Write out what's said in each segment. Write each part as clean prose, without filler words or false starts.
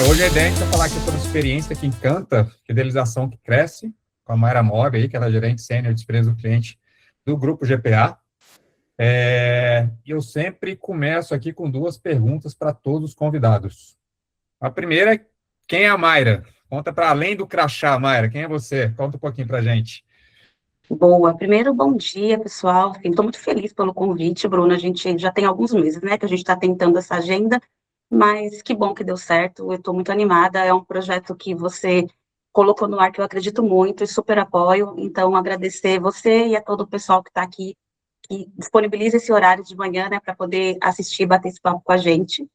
Hoje a ideia é a gente vai falar aqui sobre experiência que encanta, fidelização que cresce, com a Mayra Mob, aí, que ela é gerente sênior de experiência do cliente do Grupo GPA. Eu sempre começo aqui com duas perguntas para todos os convidados. A primeira é, quem é a Mayra? Conta para além do crachá, Mayra, quem é você? Conta um pouquinho para a gente. Boa. Primeiro, bom dia, pessoal. Estou muito feliz pelo convite, Bruna. A gente já tem alguns meses, né, que a gente está tentando essa agenda, mas que bom que deu certo. Eu estou muito animada. É um projeto que você colocou no ar que eu acredito muito e super apoio. Então, agradecer você e a todo o pessoal que está aqui, que disponibiliza esse horário de manhã, né, para poder assistir e bater esse papo com a gente.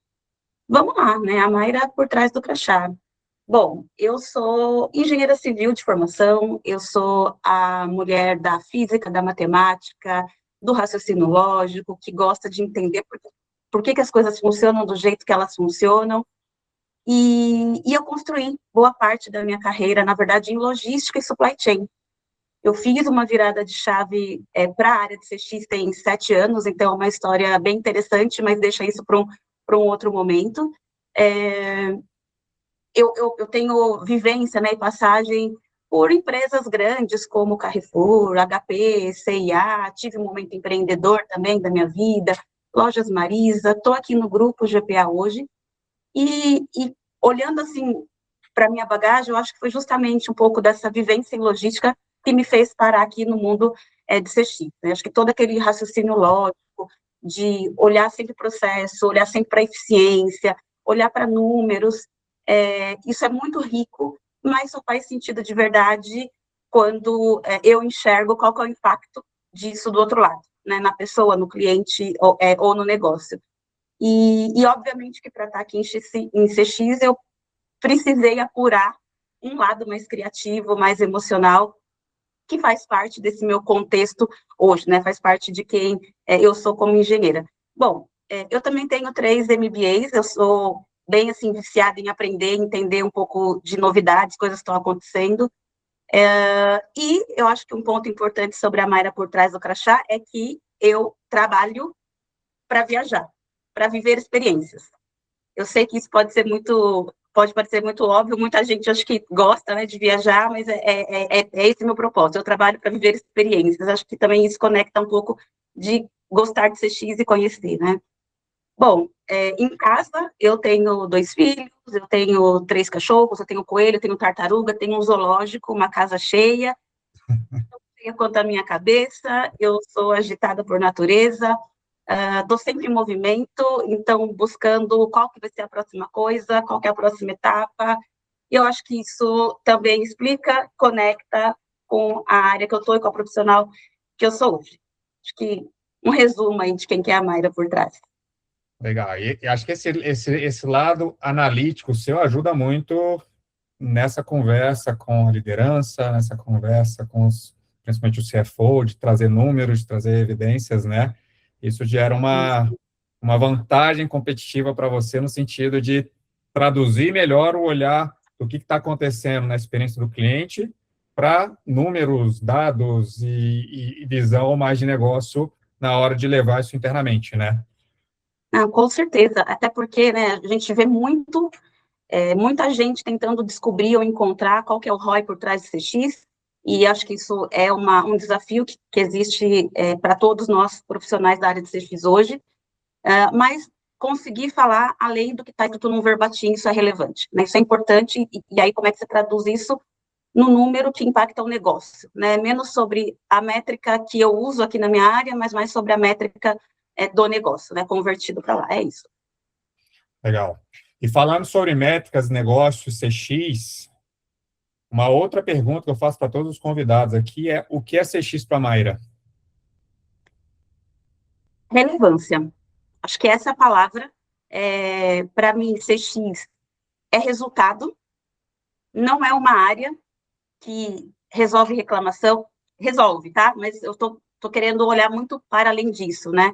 Vamos lá, né? A Mayra por trás do crachá. Bom, eu sou engenheira civil de formação, eu sou a mulher da física, da matemática, do raciocínio lógico, que gosta de entender por que as coisas funcionam do jeito que elas funcionam, e eu construí boa parte da minha carreira, na verdade, em logística e supply chain. Eu fiz uma virada de chave para a área de CX tem 7 anos, então é uma história bem interessante, mas deixa isso para um outro momento. Eu tenho vivência, né, e passagem por empresas grandes como Carrefour, HP, CIA, tive um momento empreendedor também da minha vida, Lojas Marisa, estou aqui no Grupo GPA hoje, e olhando assim para a minha bagagem, eu acho que foi justamente um pouco dessa vivência em logística que me fez parar aqui no mundo de CX, né? Acho que todo aquele raciocínio lógico, de olhar sempre para o processo, olhar sempre para a eficiência, olhar para números, isso é muito rico, mas só faz sentido de verdade quando eu enxergo qual que é o impacto disso do outro lado, né, na pessoa, no cliente ou no negócio. E obviamente que para estar aqui em CX, eu precisei apurar um lado mais criativo, mais emocional, que faz parte desse meu contexto hoje, né, faz parte de quem eu sou como engenheira. Bom, eu também tenho 3 MBAs, eu sou bem, assim, viciada em aprender, entender um pouco de novidades, coisas que estão acontecendo, e eu acho que um ponto importante sobre a Mayra por trás do crachá é que eu trabalho para viajar, para viver experiências. Eu sei que isso pode parecer muito óbvio, muita gente acho que gosta, né, de viajar, mas é esse meu propósito, eu trabalho para viver experiências, acho que também isso conecta um pouco de gostar de CX e conhecer, né. Bom, em casa eu tenho 2 filhos, eu tenho 3 cachorros, eu tenho coelho, eu tenho tartaruga, tenho um zoológico, uma casa cheia, quanto à minha cabeça, eu sou agitada por natureza, estou sempre em movimento, então buscando qual que vai ser a próxima coisa, qual que é a próxima etapa. Eu acho que isso também explica, conecta com a área que eu estou e com a profissional que eu sou hoje. Acho que um resumo aí de quem que é a Mayra por trás. Legal. E acho que esse lado analítico seu ajuda muito nessa conversa com a liderança, nessa conversa com principalmente o CFO, de trazer números, de trazer evidências, né? Isso gera uma vantagem competitiva para você no sentido de traduzir melhor o olhar do que está acontecendo na experiência do cliente para números, dados e visão mais de negócio na hora de levar isso internamente, né? Ah, com certeza, até porque, né, a gente vê muita gente tentando descobrir ou encontrar qual que é o ROI por trás do CX, e acho que isso é um desafio que existe para todos nós profissionais da área de CX hoje, mas conseguir falar além do que está escrito num verbatim, isso é relevante, né? Isso é importante, e aí como é que você traduz isso no número que impacta o negócio, né? Menos sobre a métrica que eu uso aqui na minha área, mas mais sobre a métrica do negócio, né? Convertido para lá, é isso. Legal. E falando sobre métricas, negócios, CX, uma outra pergunta que eu faço para todos os convidados aqui é: o que é CX para a Mayra? Relevância. Acho que essa é a palavra. Para mim, CX é resultado, não é uma área que resolve reclamação, resolve, tá? Mas eu tô querendo olhar muito para além disso, né?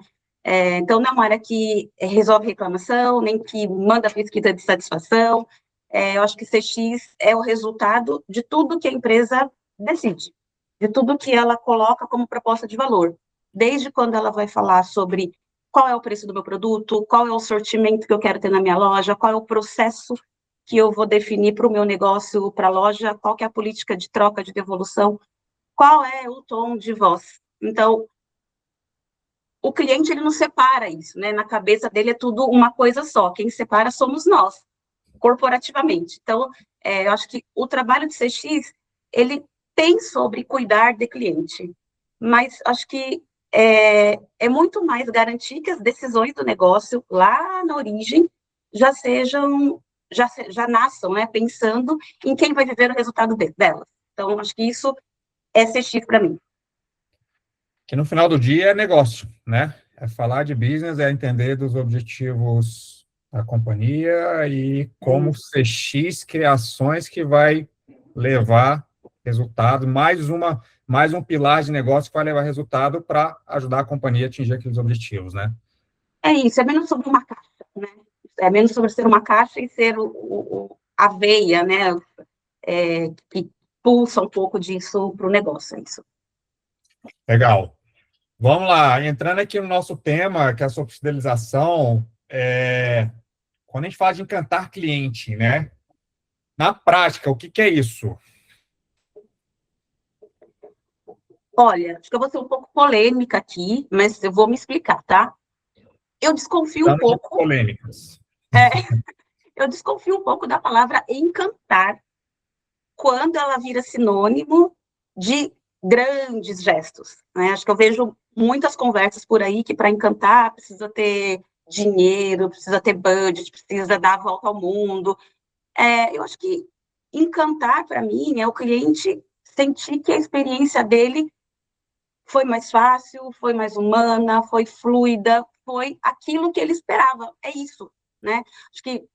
Então, não é uma área que resolve reclamação, nem que manda pesquisa de satisfação. Eu acho que CX é o resultado de tudo que a empresa decide. de tudo que ela coloca como proposta de valor. Desde quando ela vai falar sobre qual é o preço do meu produto, qual é o sortimento que eu quero ter na minha loja, qual é o processo que eu vou definir para o meu negócio, para a loja, qual que é a política de troca, de devolução, qual é o tom de voz. Então, o cliente, ele não separa isso, né? Na cabeça dele é tudo uma coisa só. Quem separa somos nós, corporativamente. Então, eu acho que o trabalho de CX, ele tem sobre cuidar de cliente, mas acho que é muito mais garantir que as decisões do negócio, lá na origem, já sejam, já nasçam, né? Pensando em quem vai viver o resultado delas. Então, acho que isso é CX para mim. Que no final do dia é negócio, né? É falar de business, é entender dos objetivos da companhia e como CX criações que vai levar resultado, mais um pilar de negócio que vai levar resultado para ajudar a companhia a atingir aqueles objetivos, né? É isso, é menos sobre uma caixa, né? É menos sobre ser uma caixa e ser a veia, né? Que pulsa um pouco disso para o negócio, é isso. Legal. Vamos lá, entrando aqui no nosso tema, que é sobre fidelização, quando a gente fala de encantar cliente, né? Na prática, o que é isso? Olha, acho que eu vou ser um pouco polêmica aqui, mas eu vou me explicar, tá? Eu desconfio um Estamos de pouco, polêmicas. é, eu desconfio um pouco da palavra encantar quando ela vira sinônimo de grandes gestos, né? Acho que eu vejo muitas conversas por aí que para encantar precisa ter dinheiro, precisa ter budget, precisa dar a volta ao mundo. Eu acho que encantar para mim é o cliente sentir que a experiência dele foi mais fácil, foi mais humana, foi fluida, foi aquilo que ele esperava. É isso, né? Acho que,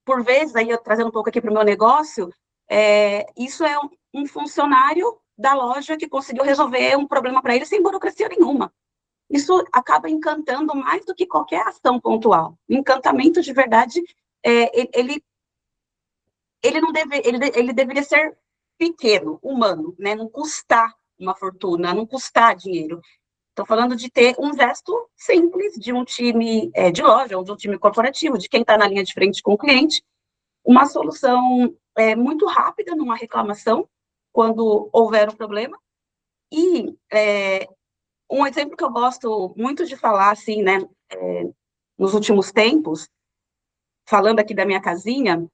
por vezes, aí eu trazendo um pouco aqui para o meu negócio, isso é um funcionário da loja que conseguiu resolver um problema para ele sem burocracia nenhuma. Isso acaba encantando mais do que qualquer ação pontual. O encantamento, de verdade, ele não deve, ele deveria ser pequeno, humano, né? Não custar uma fortuna, não custar dinheiro. Estou falando de ter um gesto simples de um time de loja ou de um time corporativo, de quem está na linha de frente com o cliente, uma solução muito rápida numa reclamação, quando houver um problema. E um exemplo que eu gosto muito de falar, assim, né, nos últimos tempos, falando aqui da minha casinha,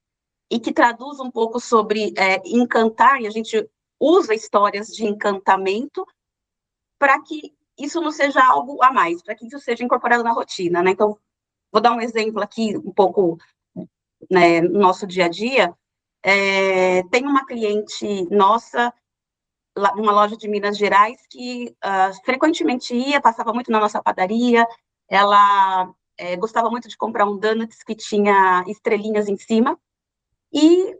e que traduz um pouco sobre encantar, e a gente usa histórias de encantamento para que isso não seja algo a mais, para que isso seja incorporado na rotina, né? Então, vou dar um exemplo aqui, um pouco, né, no nosso dia a dia. Tem uma cliente nossa, numa loja de Minas Gerais, que frequentemente ia, passava muito na nossa padaria, ela gostava muito de comprar um donuts que tinha estrelinhas em cima, e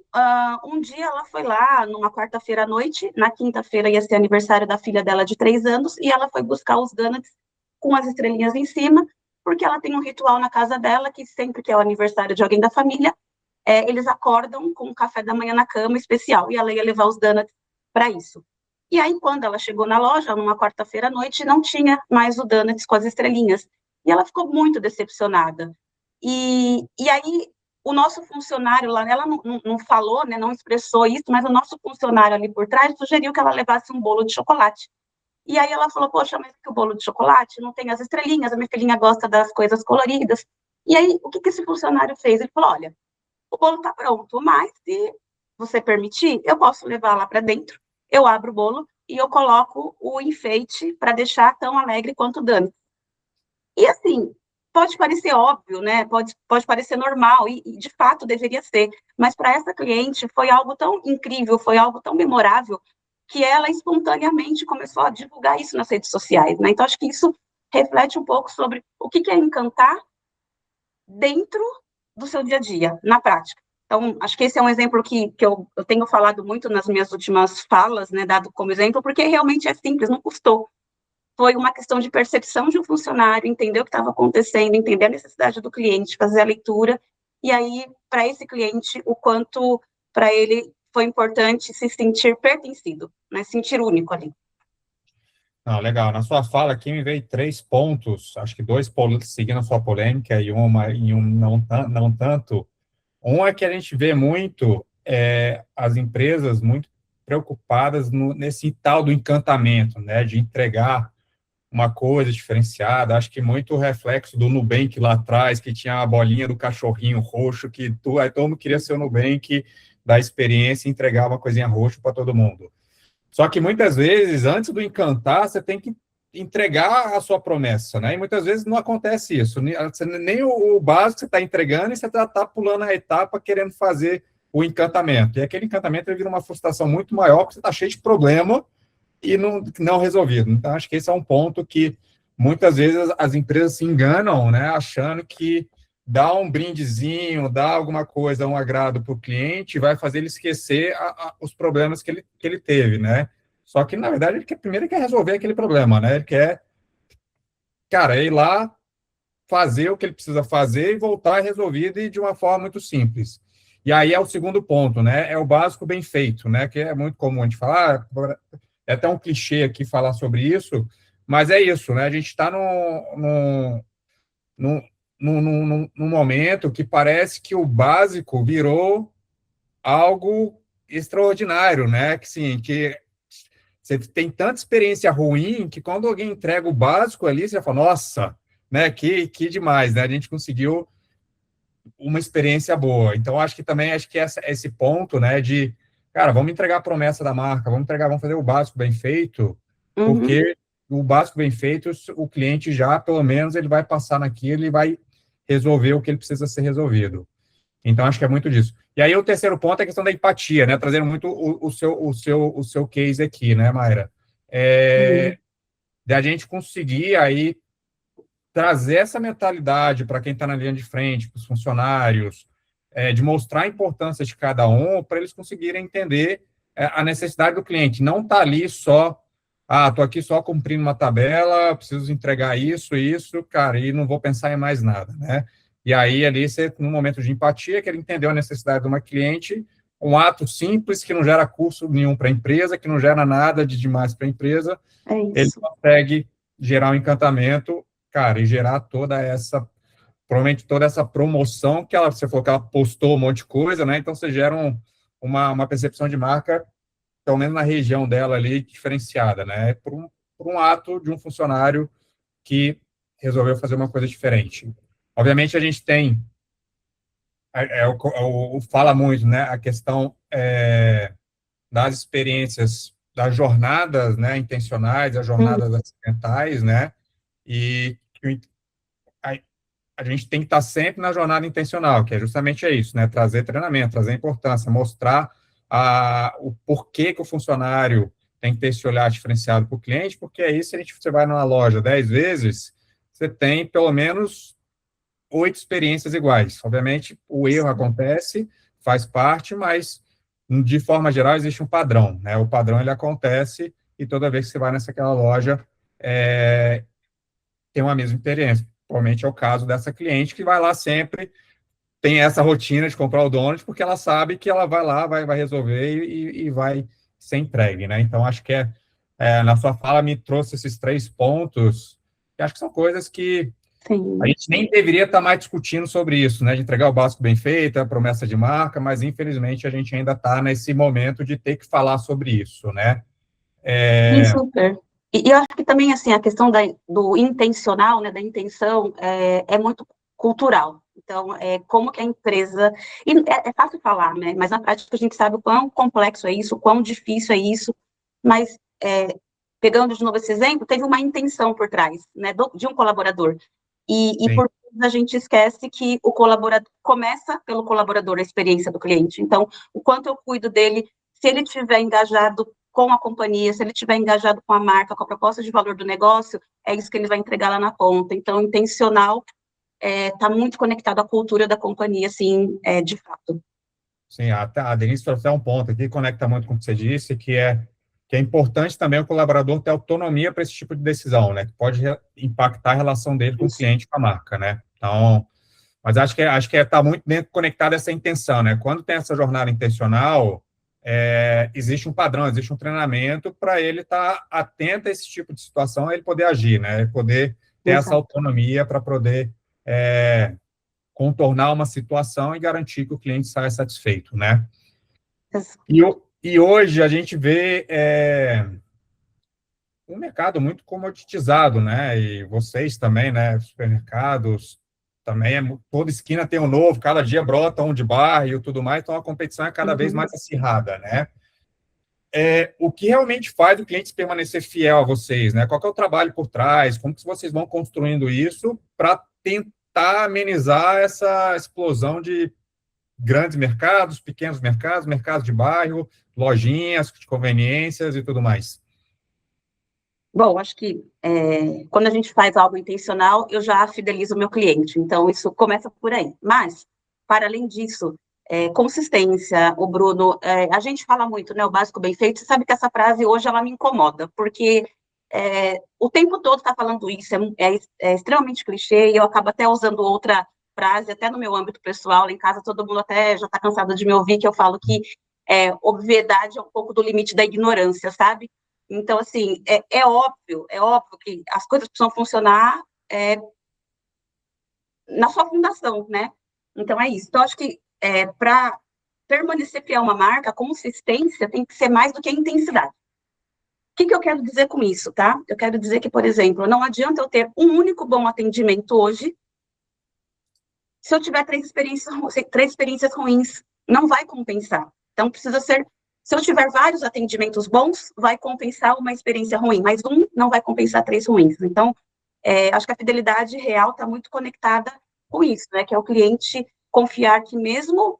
um dia ela foi lá, numa quarta-feira à noite, na quinta-feira ia ser aniversário da filha dela de 3 anos, e ela foi buscar os donuts com as estrelinhas em cima, porque ela tem um ritual na casa dela, que sempre que é o aniversário de alguém da família, eles acordam com um café da manhã na cama especial, e ela ia levar os donuts para isso. E aí, quando ela chegou na loja, numa quarta-feira à noite, não tinha mais o donuts com as estrelinhas, e ela ficou muito decepcionada. E aí, o nosso funcionário lá, ela não falou, né, não expressou isso, mas o nosso funcionário ali por trás sugeriu que ela levasse um bolo de chocolate. E aí ela falou, poxa, mas que o bolo de chocolate não tem as estrelinhas, a minha filhinha gosta das coisas coloridas. E aí, o que esse funcionário fez? Ele falou, olha, o bolo está pronto, mas se você permitir, eu posso levar lá para dentro, eu abro o bolo e eu coloco o enfeite para deixar tão alegre quanto o Dani. E assim, pode parecer óbvio, né? Pode parecer normal, e de fato deveria ser, mas para essa cliente foi algo tão incrível, foi algo tão memorável, que ela espontaneamente começou a divulgar isso nas redes sociais, né? Então, acho que isso reflete um pouco sobre o que é encantar dentro do seu dia a dia, na prática. Então, acho que esse é um exemplo que eu tenho falado muito nas minhas últimas falas, né, dado como exemplo, porque realmente é simples, não custou. Foi uma questão de percepção de um funcionário, entender o que estava acontecendo, entender a necessidade do cliente, fazer a leitura, e aí, para esse cliente, o quanto para ele foi importante se sentir pertencido, né? Sentir único ali. Não, legal. Na sua fala aqui me veio 3 pontos, acho que 2 seguindo a sua polêmica e um não tanto. Um é que a gente vê muito as empresas muito preocupadas nesse tal do encantamento, né, de entregar uma coisa diferenciada. Acho que muito reflexo do Nubank lá atrás, que tinha a bolinha do cachorrinho roxo, aí todo mundo queria ser o Nubank da experiência e entregar uma coisinha roxa para todo mundo. Só que muitas vezes, antes do encantar, você tem que entregar a sua promessa, né? E muitas vezes não acontece isso. Nem o básico você está entregando e você está pulando a etapa querendo fazer o encantamento. E aquele encantamento ele vira uma frustração muito maior, porque você está cheio de problema e não resolvido. Então, acho que esse é um ponto que muitas vezes as empresas se enganam, né? Achando que dar um brindezinho, dar alguma coisa, um agrado para o cliente, vai fazer ele esquecer os problemas que ele teve, né? Só que, na verdade, primeiro ele quer resolver aquele problema, né? Ele quer, cara, ir lá, fazer o que ele precisa fazer e voltar resolvido e de uma forma muito simples. E aí é o segundo ponto, né? É o básico bem feito, né? Que é muito comum a gente falar, é até um clichê aqui falar sobre isso, mas é isso, né? A gente está num momento que parece que o básico virou algo extraordinário, né? Que, sim, que você tem tanta experiência ruim que quando alguém entrega o básico ali, você fala, nossa, né? Que demais, né? A gente conseguiu uma experiência boa. Então, acho que esse ponto, né? De, cara, vamos entregar a promessa da marca, vamos fazer o básico bem feito, porque o básico bem feito, o cliente já, pelo menos, ele vai passar naquilo e vai resolver o que ele precisa ser resolvido. Então, acho que é muito disso. E aí, o terceiro ponto é a questão da empatia, né? Trazendo muito o seu case aqui, né, Mayra? De a gente conseguir aí trazer essa mentalidade para quem está na linha de frente, para os funcionários, de mostrar a importância de cada um, para eles conseguirem entender a necessidade do cliente. Não está ali só, estou aqui só cumprindo uma tabela, preciso entregar isso, cara, e não vou pensar em mais nada, né? E aí, ali, você, num momento de empatia, que ele entendeu a necessidade de uma cliente, um ato simples, que não gera custo nenhum para a empresa, que não gera nada de demais para a empresa, ele consegue gerar um encantamento, cara, e gerar provavelmente toda essa promoção que você falou que ela postou um monte de coisa, né? Então, você gera uma percepção de marca, pelo menos na região dela ali, diferenciada, né? Por um ato de um funcionário que resolveu fazer uma coisa diferente. Obviamente, a gente tem, fala muito, né, a questão das experiências, das jornadas, né, intencionais, as jornadas acidentais, né, e a gente tem que estar sempre na jornada intencional, que é justamente isso, né, trazer treinamento, trazer importância, mostrar o porquê que o funcionário tem que ter esse olhar diferenciado para o cliente, porque aí, se você vai numa loja 10 vezes, você tem pelo menos 8 experiências iguais. Obviamente, o erro acontece, faz parte, mas, de forma geral, existe um padrão, né? O padrão, ele acontece e toda vez que você vai nessa loja, tem uma mesma experiência. Provavelmente é o caso dessa cliente que vai lá sempre, tem essa rotina de comprar o donut, porque ela sabe que ela vai lá, vai resolver e vai ser entregue, né? Então, acho que na sua fala me trouxe esses 3 pontos, que acho que são coisas que a gente nem deveria estar mais discutindo sobre isso, né? De entregar o básico bem feito, a promessa de marca, mas infelizmente a gente ainda está nesse momento de ter que falar sobre isso, né? Super. E eu acho que também, assim, a questão do intencional, né, da intenção, é muito cultural. Então, como que a empresa... E é fácil falar, né? Mas na prática a gente sabe o quão complexo é isso, o quão difícil é isso. Mas, pegando de novo esse exemplo, teve uma intenção por trás, né, de um colaborador. E por vezes a gente esquece que o colaborador começa pelo colaborador, a experiência do cliente. Então, o quanto eu cuido dele, se ele estiver engajado com a companhia, se ele estiver engajado com a marca, com a proposta de valor do negócio, é isso que ele vai entregar lá na ponta. Então, intencional está muito conectado à cultura da companhia, assim, de fato. Sim, a Denise trouxe um ponto aqui, conecta muito com o que você disse, que é importante também o colaborador ter autonomia para esse tipo de decisão, né? Que pode impactar a relação dele com o cliente, com a marca, né? Então, mas acho que está muito dentro conectado a essa intenção, né? Quando tem essa jornada intencional, existe um padrão, existe um treinamento para ele estar atento a esse tipo de situação, ele poder agir, né? Ele poder ter essa Exato. autonomia para poder contornar uma situação e garantir que o cliente saia satisfeito, né? E hoje a gente vê um mercado muito comoditizado, né? E vocês também, né? Supermercados também, toda esquina tem um novo, cada dia brota um de bairro e tudo mais, então a competição é cada vez Uhum. mais acirrada, né? O que realmente faz o cliente permanecer fiel a vocês, né? Qual que é o trabalho por trás? Como que vocês vão construindo isso para tentar amenizar essa explosão de grandes mercados, pequenos mercados, mercados de bairro, lojinhas de conveniências e tudo mais? Bom, acho que quando a gente faz algo intencional, eu já fidelizo o meu cliente, então isso começa por aí. Mas, para além disso, consistência, o Bruno, a gente fala muito, né, o básico bem feito, você sabe que essa frase hoje ela me incomoda, porque o tempo todo está falando isso, é extremamente clichê, e eu acabo até usando outra frase, até no meu âmbito pessoal, lá em casa todo mundo até já está cansado de me ouvir, que eu falo que obviedade é um pouco do limite da ignorância, sabe? Então, assim, é óbvio que as coisas precisam funcionar na sua fundação, né? Então, é isso. Então, acho que para permanecer fiel a uma marca, a consistência tem que ser mais do que a intensidade. O que eu quero dizer com isso, tá? Eu quero dizer que, por exemplo, não adianta eu ter um único bom atendimento hoje se eu tiver três experiências ruins. Não vai compensar. Então, precisa ser. Se eu tiver vários atendimentos bons, vai compensar uma experiência ruim, mas um não vai compensar três ruins. Então, acho que a fidelidade real está muito conectada com isso, né? Que é o cliente confiar que mesmo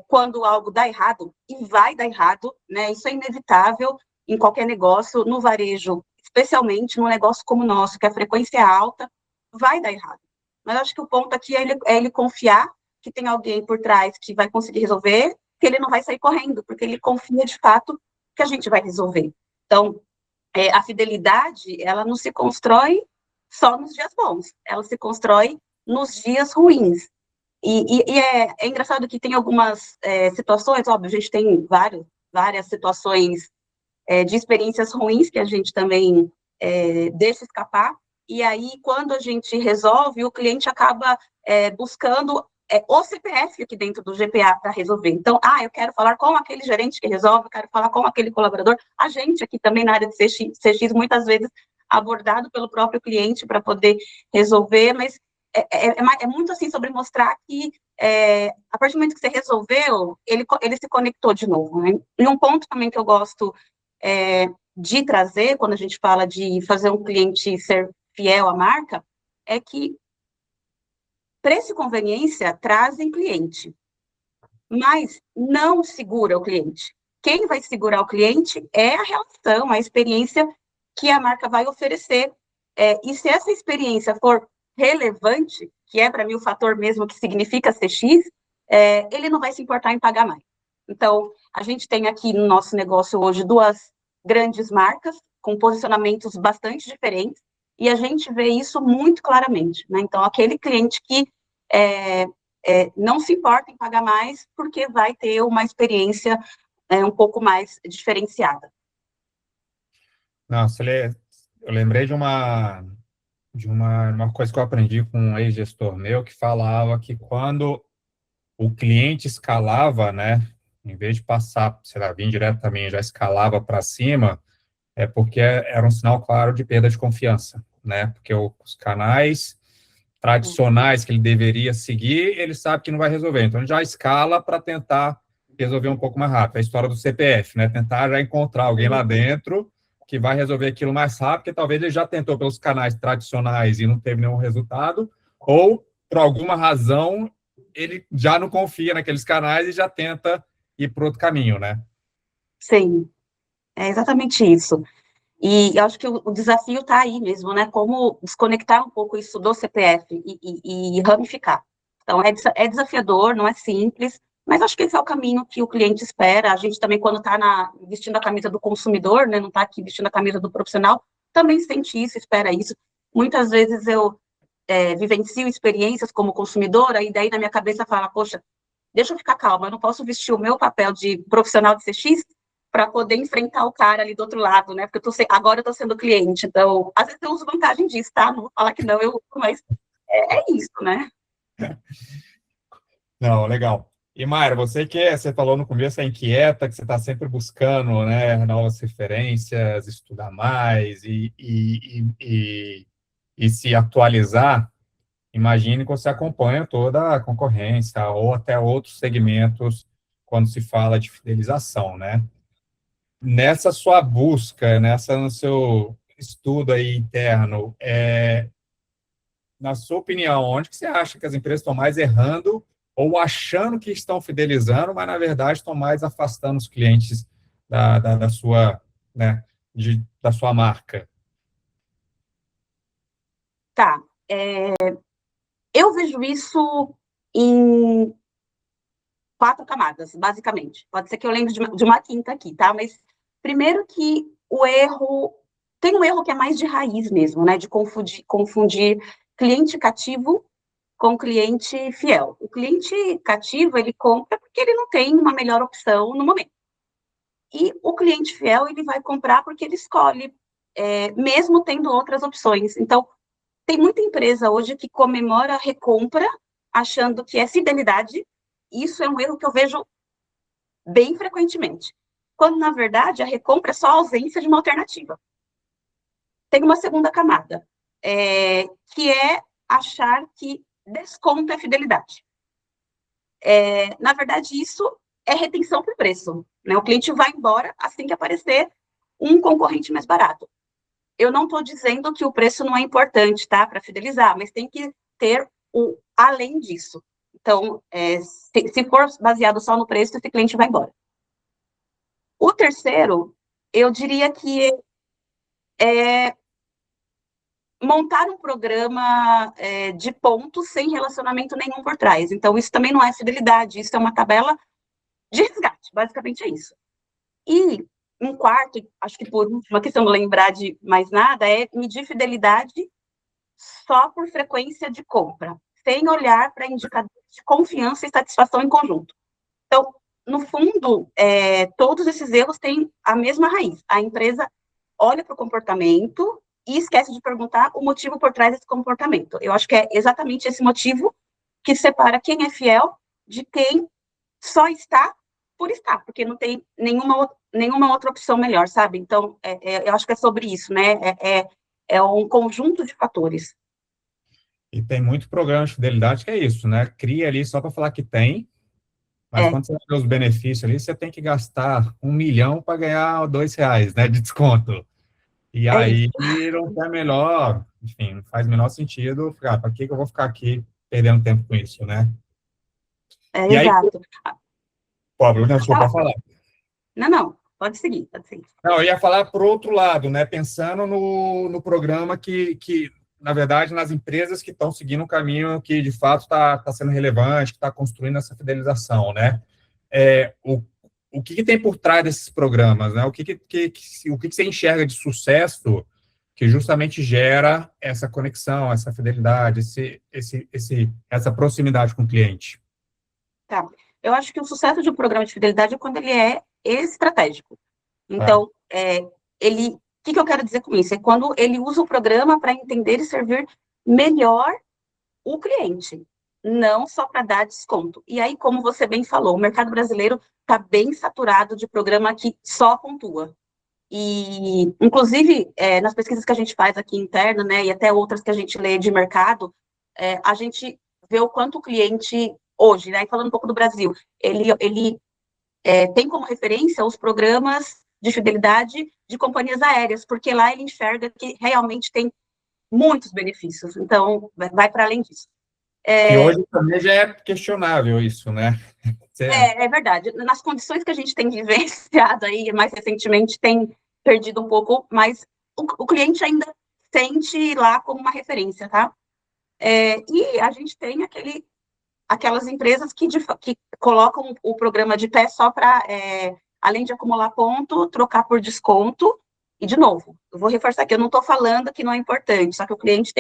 quando algo dá errado, e vai dar errado, né? Isso é inevitável em qualquer negócio, no varejo, especialmente num negócio como o nosso, que a frequência é alta, vai dar errado. Mas acho que o ponto aqui é ele confiar que tem alguém por trás que vai conseguir resolver, que ele não vai sair correndo, porque ele confia de fato que a gente vai resolver. Então, a fidelidade, ela não se constrói só nos dias bons, ela se constrói nos dias ruins. E é engraçado que tem algumas situações, óbvio, a gente tem várias situações de experiências ruins que a gente também deixa escapar, e aí, quando a gente resolve, o cliente acaba buscando o CPF aqui dentro do GPA para resolver. Então, eu quero falar com aquele gerente que resolve, eu quero falar com aquele colaborador. A gente aqui também na área de CX muitas vezes abordado pelo próprio cliente para poder resolver, mas é muito assim sobre mostrar que a partir do momento que você resolveu, ele se conectou de novo, né? E um ponto também que eu gosto de trazer, quando a gente fala de fazer um cliente ser fiel à marca, é que preço e conveniência trazem cliente, mas não segura o cliente. Quem vai segurar o cliente é a relação, a experiência que a marca vai oferecer. E se essa experiência for relevante, que é para mim o fator mesmo que significa CX, ele não vai se importar em pagar mais. Então, a gente tem aqui no nosso negócio hoje duas grandes marcas com posicionamentos bastante diferentes, e a gente vê isso muito claramente, né? Então, aquele cliente que não se importa em pagar mais porque vai ter uma experiência um pouco mais diferenciada. Nossa, eu lembrei de uma coisa que eu aprendi com um ex-gestor meu que falava que quando o cliente escalava, né, em vez de passar, sei lá, vir direto também, já escalava para cima, porque era um sinal claro de perda de confiança, né, porque os canais tradicionais que ele deveria seguir, ele sabe que não vai resolver, então ele já escala para tentar resolver um pouco mais rápido. A história do CPF, né, tentar já encontrar alguém lá dentro que vai resolver aquilo mais rápido, porque talvez ele já tentou pelos canais tradicionais e não teve nenhum resultado, ou, por alguma razão, ele já não confia naqueles canais e já tenta ir para outro caminho, né? Sim, é exatamente isso. E eu acho que o desafio está aí mesmo, né? Como desconectar um pouco isso do CPF e ramificar. Então, é desafiador, não é simples, mas acho que esse é o caminho que o cliente espera. A gente também, quando está vestindo a camisa do consumidor, né? Não está aqui vestindo a camisa do profissional, também sente isso, espera isso. Muitas vezes eu vivencio experiências como consumidora, e daí na minha cabeça fala, poxa, deixa eu ficar calma, eu não posso vestir o meu papel de profissional de CX para poder enfrentar o cara ali do outro lado, né? Porque agora eu estou sendo cliente, então, às vezes eu uso vantagem disso, tá? Não vou falar que não, mas é isso, né? Não, legal. E, Mayra, você falou no começo, é inquieta, que você está sempre buscando, né, novas referências, estudar mais e se atualizar. Imagine que você acompanha toda a concorrência ou até outros segmentos quando se fala de fidelização, né? Nessa sua busca, no seu estudo aí interno, na sua opinião, onde que você acha que as empresas estão mais errando ou achando que estão fidelizando, mas na verdade estão mais afastando os clientes da sua, né, da sua marca? Tá. Eu vejo isso em 4 camadas, basicamente. Pode ser que eu lembre de uma quinta aqui, tá? Mas primeiro que tem um erro que é mais de raiz mesmo, né? De confundir cliente cativo com cliente fiel. O cliente cativo, ele compra porque ele não tem uma melhor opção no momento. E o cliente fiel, ele vai comprar porque ele escolhe, mesmo tendo outras opções. Então, tem muita empresa hoje que comemora a recompra achando que é fidelidade. Isso é um erro que eu vejo bem frequentemente. Quando, na verdade, a recompra é só a ausência de uma alternativa. Tem uma segunda camada, que é achar que desconto é fidelidade. Na verdade, isso é retenção por preço, né? O cliente vai embora assim que aparecer um concorrente mais barato. Eu não estou dizendo que o preço não é importante, tá? Para fidelizar, mas tem que ter o além disso. Então, se for baseado só no preço, esse cliente vai embora. O terceiro, eu diria que é montar um programa de pontos sem relacionamento nenhum por trás. Então, isso também não é fidelidade, isso é uma tabela de resgate, basicamente é isso. E um quarto, acho que por última questão de lembrar de mais nada, é medir fidelidade só por frequência de compra, sem olhar para indicadores de confiança e satisfação em conjunto. Então, no fundo, todos esses erros têm a mesma raiz. A empresa olha para o comportamento e esquece de perguntar o motivo por trás desse comportamento. Eu acho que é exatamente esse motivo que separa quem é fiel de quem só está por estar, porque não tem nenhuma outra opção melhor, sabe? Então, eu acho que é sobre isso, né? É um conjunto de fatores. E tem muito programa de fidelidade que é isso, né? Cria ali só para falar que tem, mas É, quando você vê os benefícios ali, você tem que gastar 1 milhão para ganhar R$ 2, né, de desconto. E é isso. aí não tem melhor, enfim, não faz o menor sentido ficar, para que eu vou ficar aqui perdendo tempo com isso, né? E aí, Exato. Pablo, não, Pode desculpa falar. falar. Não, pode seguir, pode seguir. Não, eu ia falar por outro lado, né? Pensando no programa que, na verdade, nas empresas que estão seguindo um caminho que, de fato, está sendo relevante, que está construindo essa fidelização, né? O que tem por trás desses programas, né? O que você enxerga de sucesso que justamente gera essa conexão, essa fidelidade, essa proximidade com o cliente? Tá. Eu acho que o sucesso de um programa de fidelidade é quando ele é estratégico. Tá? Então, o que eu quero dizer com isso? É quando ele usa o programa para entender e servir melhor o cliente, não só para dar desconto. E aí, como você bem falou, o mercado brasileiro está bem saturado de programa que só pontua. E, inclusive, nas pesquisas que a gente faz aqui interna, né, e até outras que a gente lê de mercado, a gente vê o quanto o cliente hoje, né, falando um pouco do Brasil, ele tem como referência os programas de fidelidade de companhias aéreas, porque lá ele enxerga que realmente tem muitos benefícios. Então, vai para além disso. Que hoje também já é questionável isso, né? É verdade. Nas condições que a gente tem vivenciado aí, mais recentemente, tem perdido um pouco, mas o cliente ainda sente lá como uma referência, tá? E a gente tem aquelas empresas que colocam o programa de pé só para, além de acumular ponto, trocar por desconto. E, de novo, eu vou reforçar aqui, eu não estou falando que não é importante, só que o cliente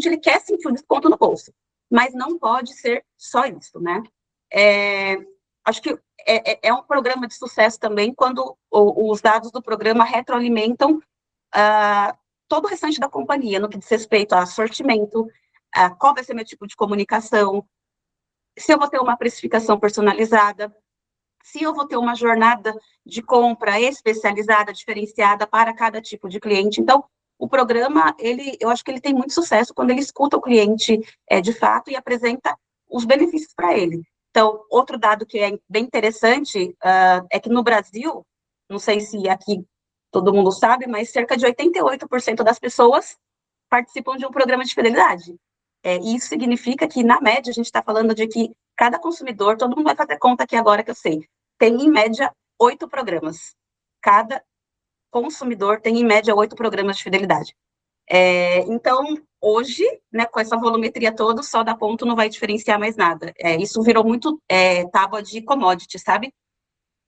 ele quer sentir o desconto no bolso, mas não pode ser só isso, né? Acho que é um programa de sucesso também quando os dados do programa retroalimentam todo o restante da companhia, no que diz respeito a sortimento, qual vai ser meu tipo de comunicação, se eu vou ter uma precificação personalizada, se eu vou ter uma jornada de compra especializada, diferenciada para cada tipo de cliente. Então, o programa, eu acho que ele tem muito sucesso quando ele escuta o cliente de fato e apresenta os benefícios para ele. Então, outro dado que é bem interessante é que no Brasil, não sei se aqui todo mundo sabe, mas cerca de 88% das pessoas participam de um programa de fidelidade. Isso significa que, na média, a gente está falando de que cada consumidor, todo mundo vai fazer conta aqui agora que eu sei, tem, em média, 8 programas. Cada consumidor tem, em média, 8 programas de fidelidade. Então, hoje, né, com essa volumetria toda, só dar ponto não vai diferenciar mais nada. Isso virou muito tábua de commodity, sabe?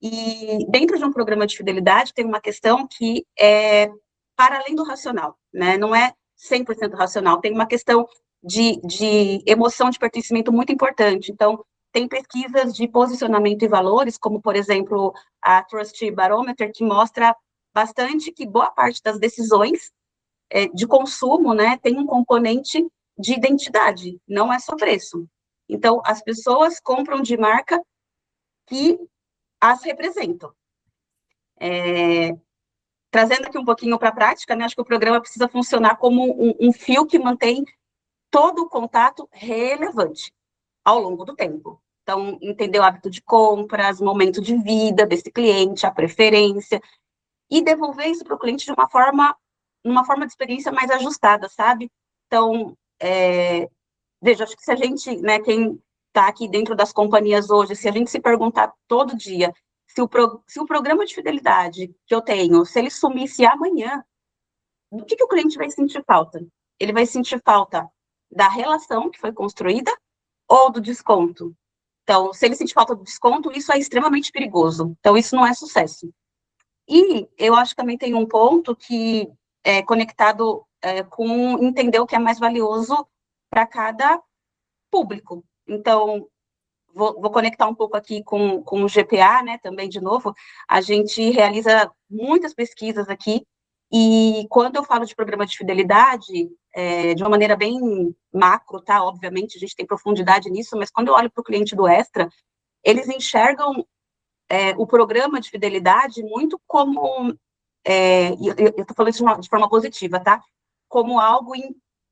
E dentro de um programa de fidelidade tem uma questão que é para além do racional, né? Não é 100% racional, tem uma questão de emoção de pertencimento muito importante. Então, tem pesquisas de posicionamento e valores, como, por exemplo, a Trust Barometer, que mostra bastante que boa parte das decisões de consumo, né, tem um componente de identidade, não é só preço. Então, as pessoas compram de marca que as representam. Trazendo aqui um pouquinho para a prática, né, acho que o programa precisa funcionar como um fio que mantém todo o contato relevante ao longo do tempo. Então, entender o hábito de compras, momento de vida desse cliente, a preferência, e devolver isso para o cliente de uma forma de experiência mais ajustada, sabe? Então, veja, acho que se a gente, né, quem está aqui dentro das companhias hoje, se a gente se perguntar todo dia se o programa de fidelidade que eu tenho, se ele sumisse amanhã, do que o cliente vai sentir falta? Ele vai sentir falta da relação que foi construída ou do desconto? Então, se ele sentir falta do desconto, isso é extremamente perigoso. Então, isso não é sucesso. E eu acho que também tem um ponto que é conectado com entender o que é mais valioso para cada público. Então, vou conectar um pouco aqui com o GPA, né, também, de novo, a gente realiza muitas pesquisas aqui, e quando eu falo de programa de fidelidade, de uma maneira bem macro, tá, obviamente, a gente tem profundidade nisso, mas quando eu olho para o cliente do Extra, eles enxergam o programa de fidelidade muito como, eu estou falando isso de forma positiva, tá, como algo,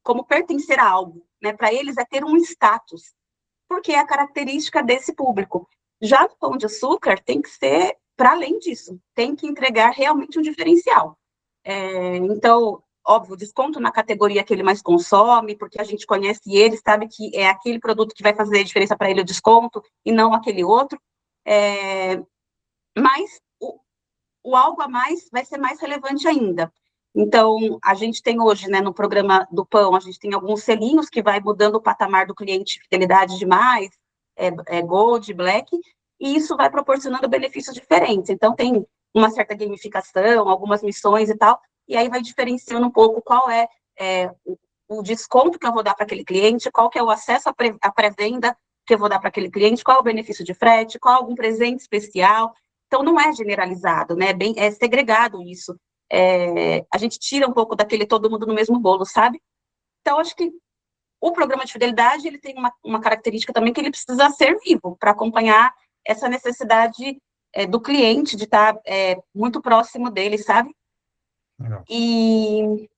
como pertencer a algo, né, para eles é ter um status, porque é a característica desse público. Já no Pão de Açúcar, tem que ser para além disso, tem que entregar realmente um diferencial. Então, óbvio, desconto na categoria que ele mais consome, porque a gente conhece ele, sabe que é aquele produto que vai fazer a diferença para ele o desconto, e não aquele outro. Mas o algo a mais vai ser mais relevante ainda. Então, a gente tem hoje, né, no programa do Pão, a gente tem alguns selinhos que vai mudando o patamar do cliente, fidelidade demais, Gold, Black, e isso vai proporcionando benefícios diferentes. Então, tem uma certa gamificação, algumas missões e tal, e aí vai diferenciando um pouco qual o desconto que eu vou dar para aquele cliente, qual que é o acesso à pré-venda que eu vou dar para aquele cliente, qual é o benefício de frete, qual algum presente especial. Então, não é generalizado, né? É segregado isso. A gente tira um pouco daquele todo mundo no mesmo bolo, sabe? Então, acho que o programa de fidelidade, ele tem uma característica também que ele precisa ser vivo para acompanhar essa necessidade do cliente de estar muito próximo dele, sabe? Legal. E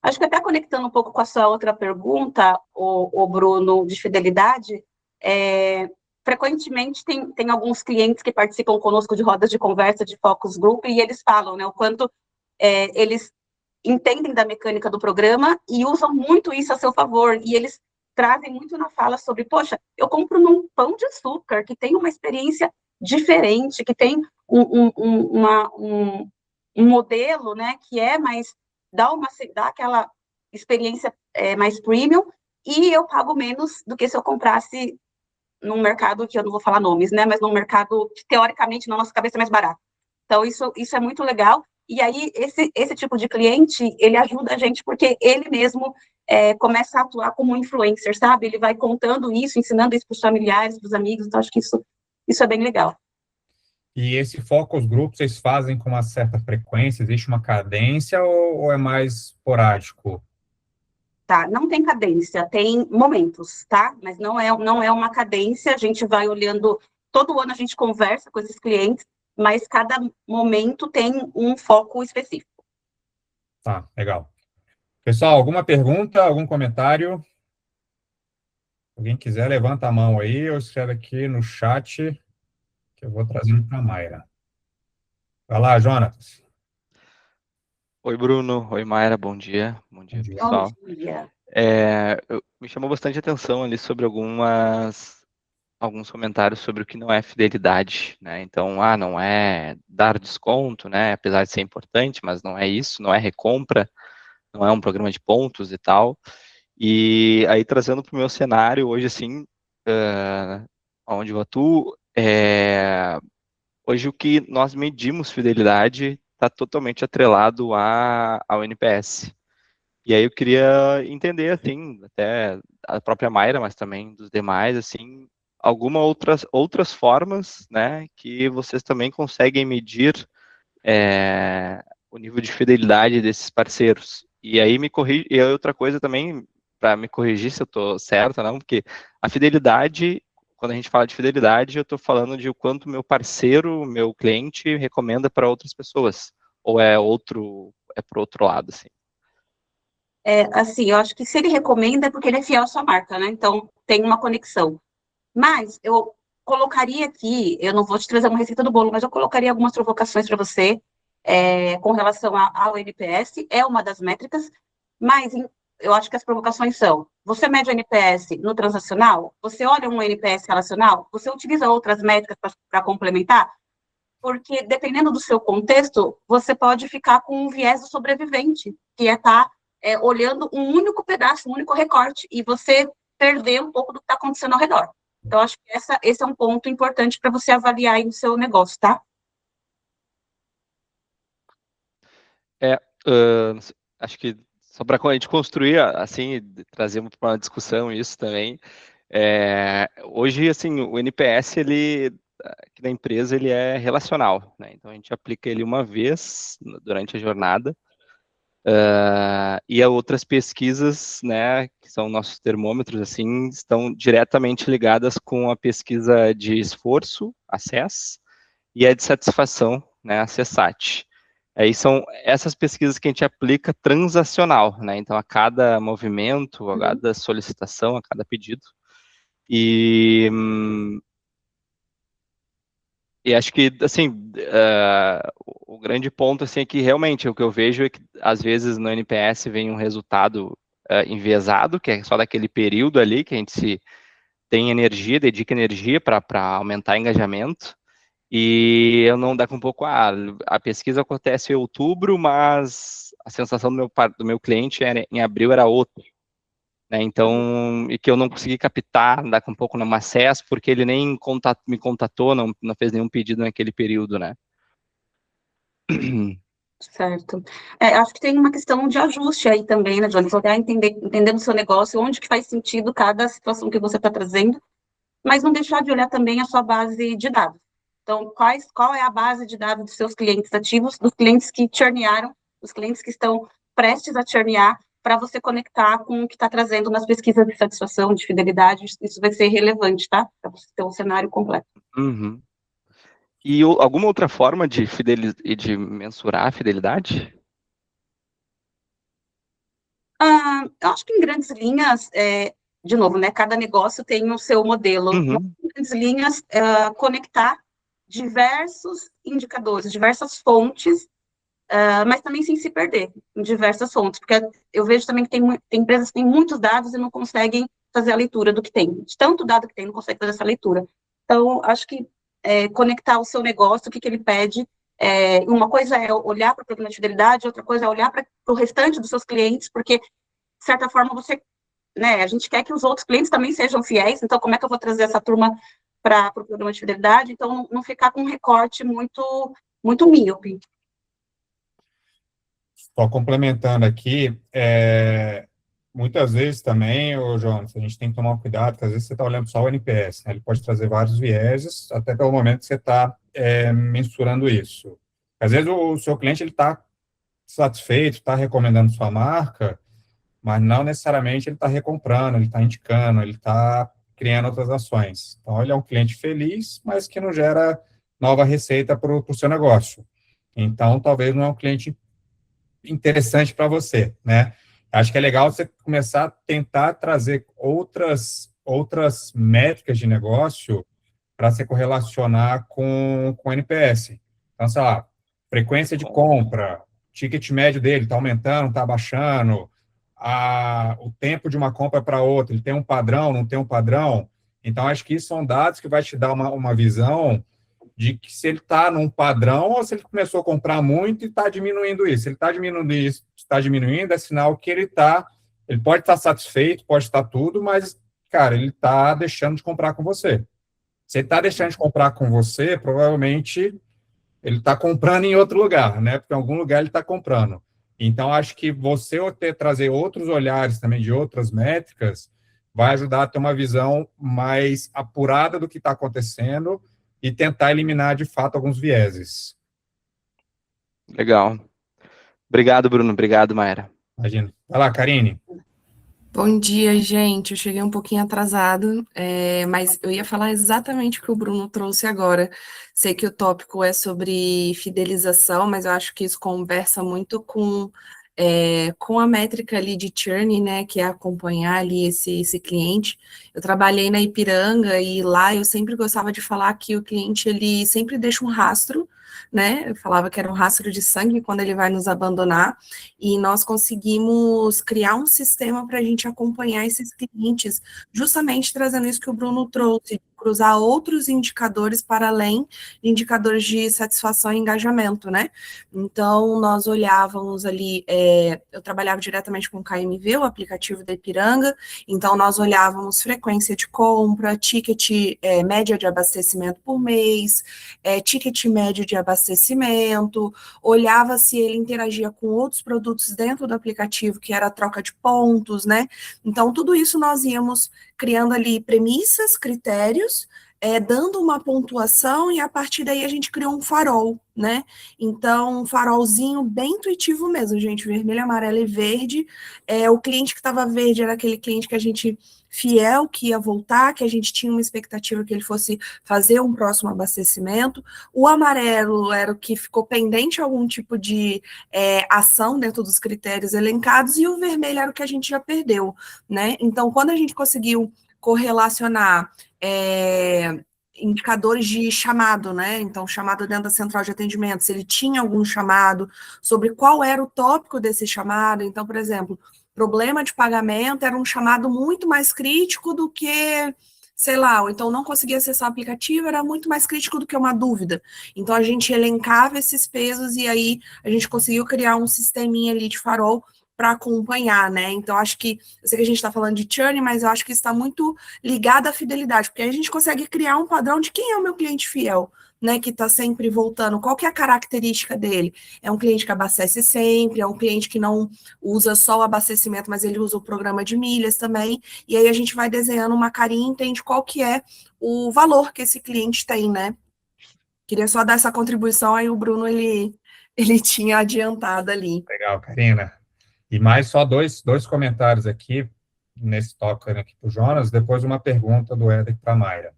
acho que até conectando um pouco com a sua outra pergunta, o Bruno, de fidelidade, frequentemente tem alguns clientes que participam conosco de rodas de conversa, de focus group, e eles falam, né, o quanto eles entendem da mecânica do programa e usam muito isso a seu favor, e eles trazem muito na fala sobre, poxa, eu compro num Pão de Açúcar, que tem uma experiência diferente, que tem um modelo, né, que é mais, dá aquela experiência mais premium, e eu pago menos do que se eu comprasse num mercado que eu não vou falar nomes, né, mas num mercado que, teoricamente, na nossa cabeça é mais barato. Então, isso é muito legal, E aí, esse tipo de cliente, ele ajuda a gente porque ele mesmo começa a atuar como influencer, sabe? Ele vai contando isso, ensinando isso para os familiares, para os amigos, então acho que isso é bem legal. E esse focus group vocês fazem com uma certa frequência? Existe uma cadência ou é mais esporádico? Tá, não tem cadência, tem momentos, tá? Mas não é uma cadência, a gente vai olhando, todo ano a gente conversa com esses clientes, mas cada momento tem um foco específico. Tá, legal. Pessoal, alguma pergunta, algum comentário? Alguém quiser, levanta a mão aí ou escreve aqui no chat que eu vou trazendo para a Mayra. Vai lá, Jonatas. Oi, Bruno. Oi, Mayra. Bom dia. Bom Bom dia, dia. Bom pessoal. dia. Me chamou bastante atenção ali sobre alguns comentários sobre o que não é fidelidade, né? Então, não é dar desconto, né? Apesar de ser importante, mas não é isso, não é recompra, não é um programa de pontos e tal. E aí, trazendo para o meu cenário, hoje, assim, onde eu atuo, hoje o que nós medimos fidelidade está totalmente atrelado ao NPS. E aí eu queria entender, assim, até a própria Mayra, mas também dos demais, assim, algumas outras formas, né, que vocês também conseguem medir o nível de fidelidade desses parceiros. E aí me corrige, e outra coisa também, para me corrigir se eu estou certo ou não, porque a fidelidade, quando a gente fala de fidelidade, eu estou falando de o quanto meu parceiro, meu cliente, recomenda para outras pessoas. Ou é para outro lado, assim. Assim, eu acho que se ele recomenda é porque ele é fiel à sua marca, né? Então, tem uma conexão. Mas eu colocaria aqui, eu não vou te trazer uma receita do bolo, mas eu colocaria algumas provocações para você com relação ao NPS, é uma das métricas, mas eu acho que as provocações são, você mede o NPS no transacional? Você olha um NPS relacional? Você utiliza outras métricas para complementar? Porque, dependendo do seu contexto, você pode ficar com um viés do sobrevivente, que é estar olhando um único pedaço, um único recorte, e você perder um pouco do que está acontecendo ao redor. Então, acho que esse é um ponto importante para você avaliar aí no seu negócio, tá? Uh, acho que só para a gente construir, assim, trazer para uma discussão isso também, hoje, assim, o NPS, ele, aqui na empresa, ele é relacional, né? Então, a gente aplica ele uma vez durante a jornada, e outras pesquisas, né, que são nossos termômetros, assim, estão diretamente ligadas com a pesquisa de esforço, a SES, e a de satisfação, né, a CSAT. Aí são essas pesquisas que a gente aplica transacional, né? Então, a cada movimento, a cada solicitação, a cada pedido. E acho que, assim, o grande ponto, assim, é que realmente o que eu vejo é que, às vezes, no NPS vem um resultado enviesado, que é só daquele período ali, que a gente tem energia, dedica energia para aumentar engajamento, e eu não daqui um pouco, a pesquisa acontece em outubro, mas a sensação do meu cliente em abril era outra, né? Então, e que eu não consegui captar daqui um pouco na Macés, porque ele nem me contatou, não fez nenhum pedido naquele período, né? Certo. Acho que tem uma questão de ajuste aí também, né, Johnny? Você vai entendendo o seu negócio, onde que faz sentido cada situação que você está trazendo, mas não deixar de olhar também a sua base de dados. Então, qual é a base de dados dos seus clientes ativos, dos clientes que churnearam, dos clientes que estão prestes a churnear, para você conectar com o que está trazendo nas pesquisas de satisfação, de fidelidade, isso vai ser relevante, tá? Para você ter um cenário completo. Uhum. E alguma outra forma de mensurar a fidelidade? Eu acho que em grandes linhas, de novo, né, cada negócio tem o seu modelo. Uhum. Em grandes linhas, conectar diversos indicadores, diversas fontes, mas também sem se perder em diversas fontes, porque eu vejo também que tem empresas que têm muitos dados e não conseguem fazer a leitura do que tem. De tanto dado que tem, não consegue fazer essa leitura. Então, acho que conectar o seu negócio, o que ele pede, uma coisa é olhar para o programa de fidelidade, outra coisa é olhar para o restante dos seus clientes, porque, de certa forma, a gente quer que os outros clientes também sejam fiéis, então como é que eu vou trazer essa turma para o programa de fidelidade? Então, não ficar com um recorte muito, muito míope. Só complementando aqui, muitas vezes também, Jonas, a gente tem que tomar um cuidado, porque às vezes você está olhando só o NPS, né? Ele pode trazer vários vieses, até pelo momento que você está mensurando isso. Às vezes o seu cliente está satisfeito, está recomendando sua marca, mas não necessariamente ele está recomprando, ele está indicando, ele está criando outras ações. Então, ele é um cliente feliz, mas que não gera nova receita para o seu negócio. Então, talvez não é um cliente interessante para você, né? Acho que é legal você começar a tentar trazer outras métricas de negócio para se correlacionar com o NPS. Então, sei lá, frequência de compra, ticket médio dele está aumentando, está baixando, o tempo de uma compra para outra, ele tem um padrão, não tem um padrão. Então, acho que isso são dados que vai te dar uma visão de que se ele está num padrão ou se ele começou a comprar muito e está diminuindo isso. Se ele está diminuindo isso, está diminuindo, é sinal que ele pode estar satisfeito, pode estar tudo, mas, cara, ele está deixando de comprar com você. Se ele está deixando de comprar com você, provavelmente ele está comprando em outro lugar, né? Porque em algum lugar ele está comprando. Então, acho que você trazer outros olhares também de outras métricas vai ajudar a ter uma visão mais apurada do que está acontecendo e tentar eliminar, de fato, alguns vieses. Legal. Obrigado, Bruno. Obrigado, Mayra. Imagina. Vai lá, Karine. Bom dia, gente. Eu cheguei um pouquinho atrasado, mas eu ia falar exatamente o que o Bruno trouxe agora. Sei que o tópico é sobre fidelização, mas eu acho que isso conversa muito com a métrica ali de churn, né, que é acompanhar ali esse cliente. Eu trabalhei na Ipiranga e lá eu sempre gostava de falar que o cliente, ele sempre deixa um rastro, né, eu falava que era um rastro de sangue quando ele vai nos abandonar, e nós conseguimos criar um sistema para a gente acompanhar esses clientes, justamente trazendo isso que o Bruno trouxe, cruzar outros indicadores para além de indicadores de satisfação e engajamento, né? Então, nós olhávamos ali, eu trabalhava diretamente com o KMV, o aplicativo da Ipiranga, então nós olhávamos frequência de compra, ticket média de abastecimento por mês, ticket médio de abastecimento, olhava se ele interagia com outros produtos dentro do aplicativo, que era a troca de pontos, né? Então, tudo isso nós íamos criando ali premissas, critérios, dando uma pontuação, e a partir daí a gente criou um farol, né? Então, um farolzinho bem intuitivo mesmo, gente, vermelho, amarelo e verde. O cliente que estava verde era aquele cliente que a gente fiel, que ia voltar, que a gente tinha uma expectativa que ele fosse fazer um próximo abastecimento. O amarelo era o que ficou pendente algum tipo de ação dentro dos critérios elencados, e o vermelho era o que a gente já perdeu, né? Então, quando a gente conseguiu correlacionar indicadores de chamado, né? Então, chamado dentro da central de atendimento, se ele tinha algum chamado, sobre qual era o tópico desse chamado. Então, por exemplo, problema de pagamento era um chamado muito mais crítico do que, sei lá, ou então não conseguia acessar o aplicativo, era muito mais crítico do que uma dúvida. Então, a gente elencava esses pesos e aí a gente conseguiu criar um sisteminha ali de farol para acompanhar, né? Então, acho que, eu sei que a gente está falando de churn, mas eu acho que está muito ligado à fidelidade, porque aí a gente consegue criar um padrão de quem é o meu cliente fiel, né? Que está sempre voltando, qual que é a característica dele? É um cliente que abastece sempre, é um cliente que não usa só o abastecimento, mas ele usa o programa de milhas também, e aí a gente vai desenhando uma carinha e entende qual que é o valor que esse cliente tem, né? Queria só dar essa contribuição, aí o Bruno, ele tinha adiantado ali. Legal, Karina. E mais só dois comentários aqui, nesse tópico aqui para o Jonas, depois uma pergunta do Éder para a Mayra.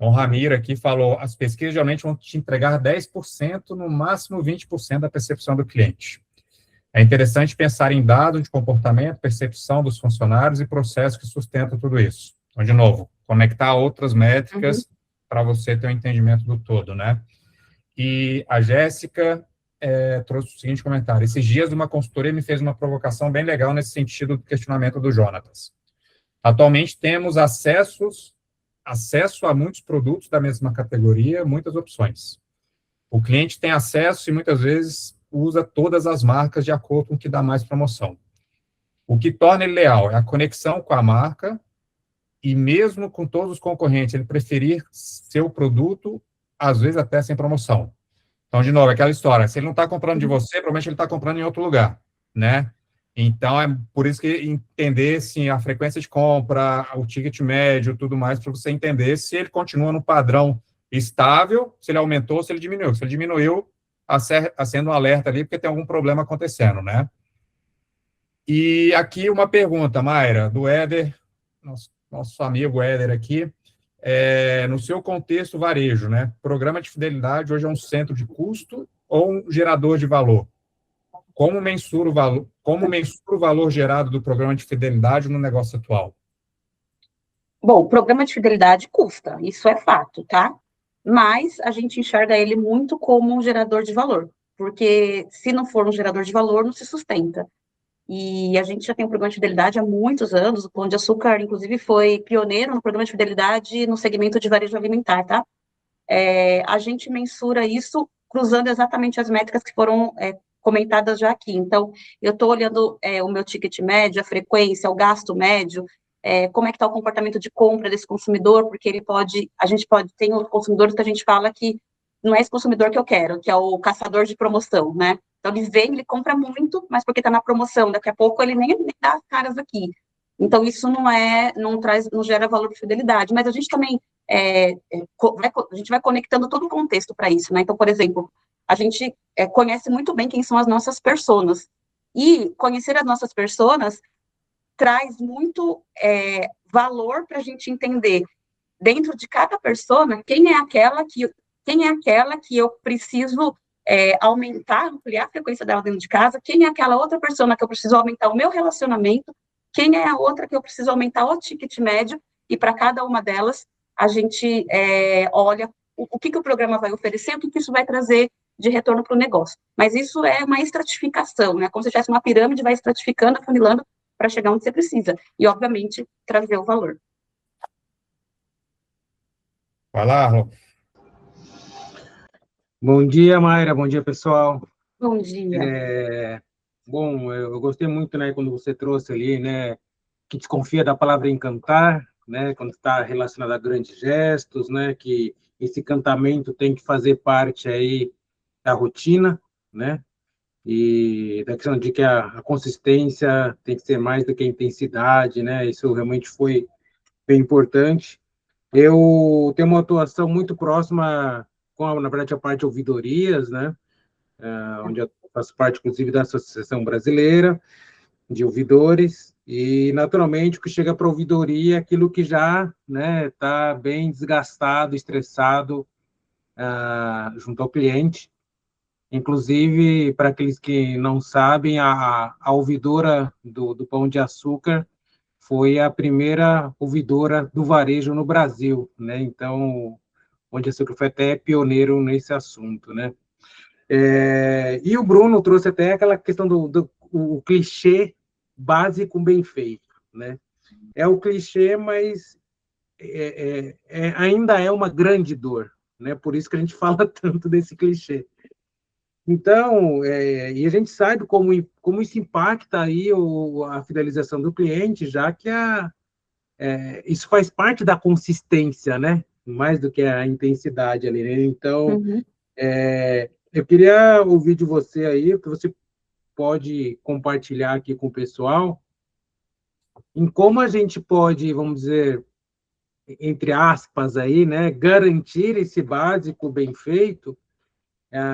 O Ramiro aqui falou, as pesquisas geralmente vão te entregar 10%, no máximo 20% da percepção do cliente. É interessante pensar em dados de comportamento, percepção dos funcionários e processos que sustentam tudo isso. Então, de novo, conectar outras métricas para você ter um entendimento do todo, né? E a Jéssica trouxe o seguinte comentário. Esses dias, uma consultoria me fez uma provocação bem legal nesse sentido do questionamento do Jonatas. Atualmente, temos acesso a muitos produtos da mesma categoria, muitas opções. O cliente tem acesso e, muitas vezes, usa todas as marcas de acordo com o que dá mais promoção. O que torna ele leal é a conexão com a marca e, mesmo com todos os concorrentes, ele preferir seu produto, às vezes até sem promoção. Então, de novo, aquela história, se ele não está comprando de você, provavelmente ele está comprando em outro lugar. né? Então, é por isso que entender, assim, a frequência de compra, o ticket médio, tudo mais, para você entender se ele continua no padrão estável, se ele aumentou, se ele diminuiu. Se ele diminuiu, acenda um alerta ali, porque tem algum problema acontecendo, né? E aqui uma pergunta, Mayra, do Éder, nosso amigo Éder aqui, no seu contexto varejo, né? Programa de fidelidade hoje é um centro de custo ou um gerador de valor? Como mensura o valor gerado do programa de fidelidade no negócio atual? Bom, o programa de fidelidade custa, isso é fato, tá? Mas a gente enxerga ele muito como um gerador de valor, porque se não for um gerador de valor, não se sustenta. E a gente já tem um programa de fidelidade há muitos anos, o Pão de Açúcar, inclusive, foi pioneiro no programa de fidelidade no segmento de varejo alimentar, tá? A gente mensura isso cruzando exatamente as métricas que foram comentadas já aqui. Então, eu estou olhando o meu ticket médio, a frequência, o gasto médio, como é que está o comportamento de compra desse consumidor, porque tem os consumidores que a gente fala que não é esse consumidor que eu quero, que é o caçador de promoção, né? Então, ele vem, ele compra muito, mas porque está na promoção, daqui a pouco ele nem dá as caras aqui. Então, isso não gera valor de fidelidade, mas a gente também a gente vai conectando todo o contexto para isso, né? Então, por exemplo, a gente conhece muito bem quem são as nossas personas, e conhecer as nossas personas traz muito valor para a gente entender, dentro de cada persona, quem é aquela que eu preciso aumentar, ampliar a frequência dela dentro de casa, quem é aquela outra persona que eu preciso aumentar o meu relacionamento, quem é a outra que eu preciso aumentar o ticket médio, e para cada uma delas, a gente olha o que o programa vai oferecer, o que isso vai trazer de retorno para o negócio. Mas isso é uma estratificação, né? Como se tivesse uma pirâmide, vai estratificando, afunilando, para chegar onde você precisa. E, obviamente, trazer o valor. Vai lá, Rô. Bom dia, Mayra. Bom dia, pessoal. Bom dia. Bom, eu gostei muito, né, quando você trouxe ali, né, que desconfia da palavra encantar, né, quando está relacionado a grandes gestos, né, que esse encantamento tem que fazer parte aí da rotina, né, e da questão de que a consistência tem que ser mais do que a intensidade, né, isso realmente foi bem importante. Eu tenho uma atuação muito próxima na verdade, a parte de ouvidorias, né, onde eu faço parte, inclusive, da Associação Brasileira de Ouvidores, e, naturalmente, o que chega para a ouvidoria é aquilo que já está bem desgastado, estressado, junto ao cliente. Inclusive, para aqueles que não sabem, a ouvidora do Pão de Açúcar foi a primeira ouvidora do varejo no Brasil, né? Então, o Pão de Açúcar foi até pioneiro nesse assunto, né? E o Bruno trouxe até aquela questão do clichê básico bem feito, né? É o clichê, mas ainda é uma grande dor, né? Por isso que a gente fala tanto desse clichê. Então, e a gente sabe como isso impacta aí a fidelização do cliente, já que isso faz parte da consistência, né? Mais do que a intensidade ali, né? Então, eu queria ouvir de você aí, o que você pode compartilhar aqui com o pessoal, em como a gente pode, vamos dizer, entre aspas aí, né, garantir esse básico bem feito,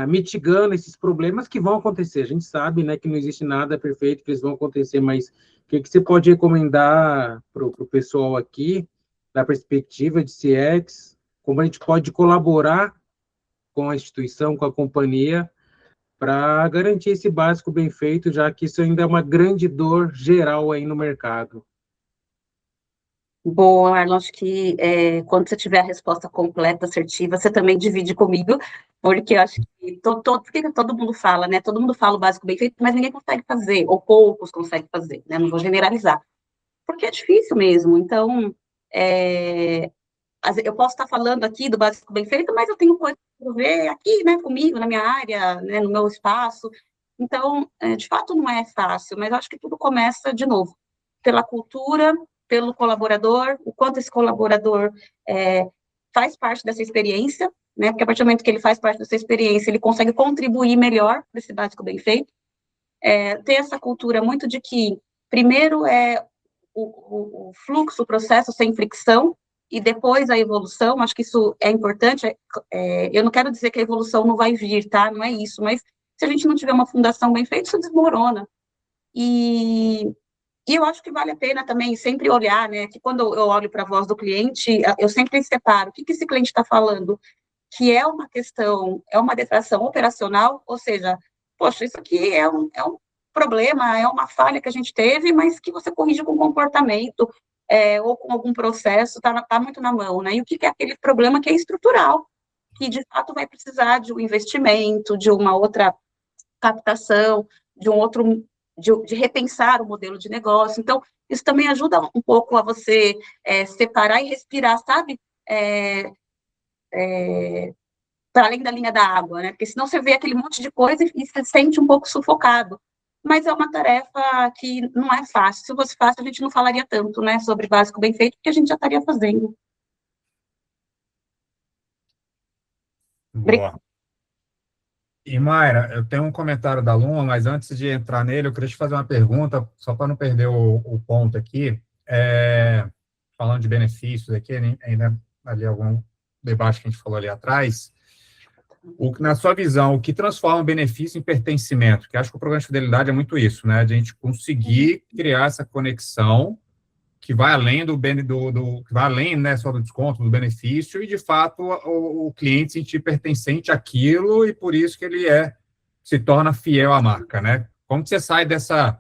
mitigando esses problemas que vão acontecer. A gente sabe, né, que não existe nada perfeito, que eles vão acontecer, mas o que você pode recomendar para o pessoal aqui, da perspectiva de CX, como a gente pode colaborar com a instituição, com a companhia, para garantir esse básico bem feito, já que isso ainda é uma grande dor geral aí no mercado. Bom, Arno, acho que quando você tiver a resposta completa, assertiva, você também divide comigo, porque eu acho que porque todo mundo fala, né? Todo mundo fala o básico bem feito, mas ninguém consegue fazer, ou poucos conseguem fazer, né? Não vou generalizar, porque é difícil mesmo. Então, eu posso estar falando aqui do básico bem feito, mas eu tenho coisa para ver aqui, né, comigo, na minha área, né, no meu espaço. Então, de fato, não é fácil, mas eu acho que tudo começa, de novo, pela cultura, pelo colaborador, o quanto esse colaborador faz parte dessa experiência, né, porque a partir do momento que ele faz parte dessa experiência, ele consegue contribuir melhor para esse básico bem feito. ter essa cultura muito de que, primeiro, o fluxo, o processo sem fricção, e depois a evolução. Acho que isso é importante. Eu não quero dizer que a evolução não vai vir, tá? Não é isso, mas se a gente não tiver uma fundação bem feita, isso desmorona. E eu acho que vale a pena também sempre olhar, né, que quando eu olho para a voz do cliente, eu sempre separo o que esse cliente está falando, que é uma questão, é uma detração operacional, ou seja, poxa, isso aqui é um problema, é uma falha que a gente teve, mas que você corrige com comportamento, ou com algum processo, tá muito na mão, né? E o que é aquele problema que é estrutural, que de fato vai precisar de um investimento, de uma outra captação, de um outro, de repensar o modelo de negócio. Então, isso também ajuda um pouco a você separar e respirar, sabe? Para além da linha da água, né? Porque senão você vê aquele monte de coisa e se sente um pouco sufocado. Mas é uma tarefa que não é fácil. Se fosse fácil, a gente não falaria tanto, né, sobre básico bem feito, porque a gente já estaria fazendo. Boa. E, Mayra, eu tenho um comentário da Luma, mas antes de entrar nele, eu queria te fazer uma pergunta, só para não perder o ponto aqui. Falando de benefícios aqui, ainda ali algum debate que a gente falou ali atrás. Na sua visão, o que transforma o benefício em pertencimento? Que acho que o programa de fidelidade é muito isso, né? A gente conseguir criar essa conexão que vai além que vai além, né, só do desconto, do benefício, e de fato o cliente se sentir pertencente àquilo e por isso que ele se torna fiel à marca, né? Como que você sai dessa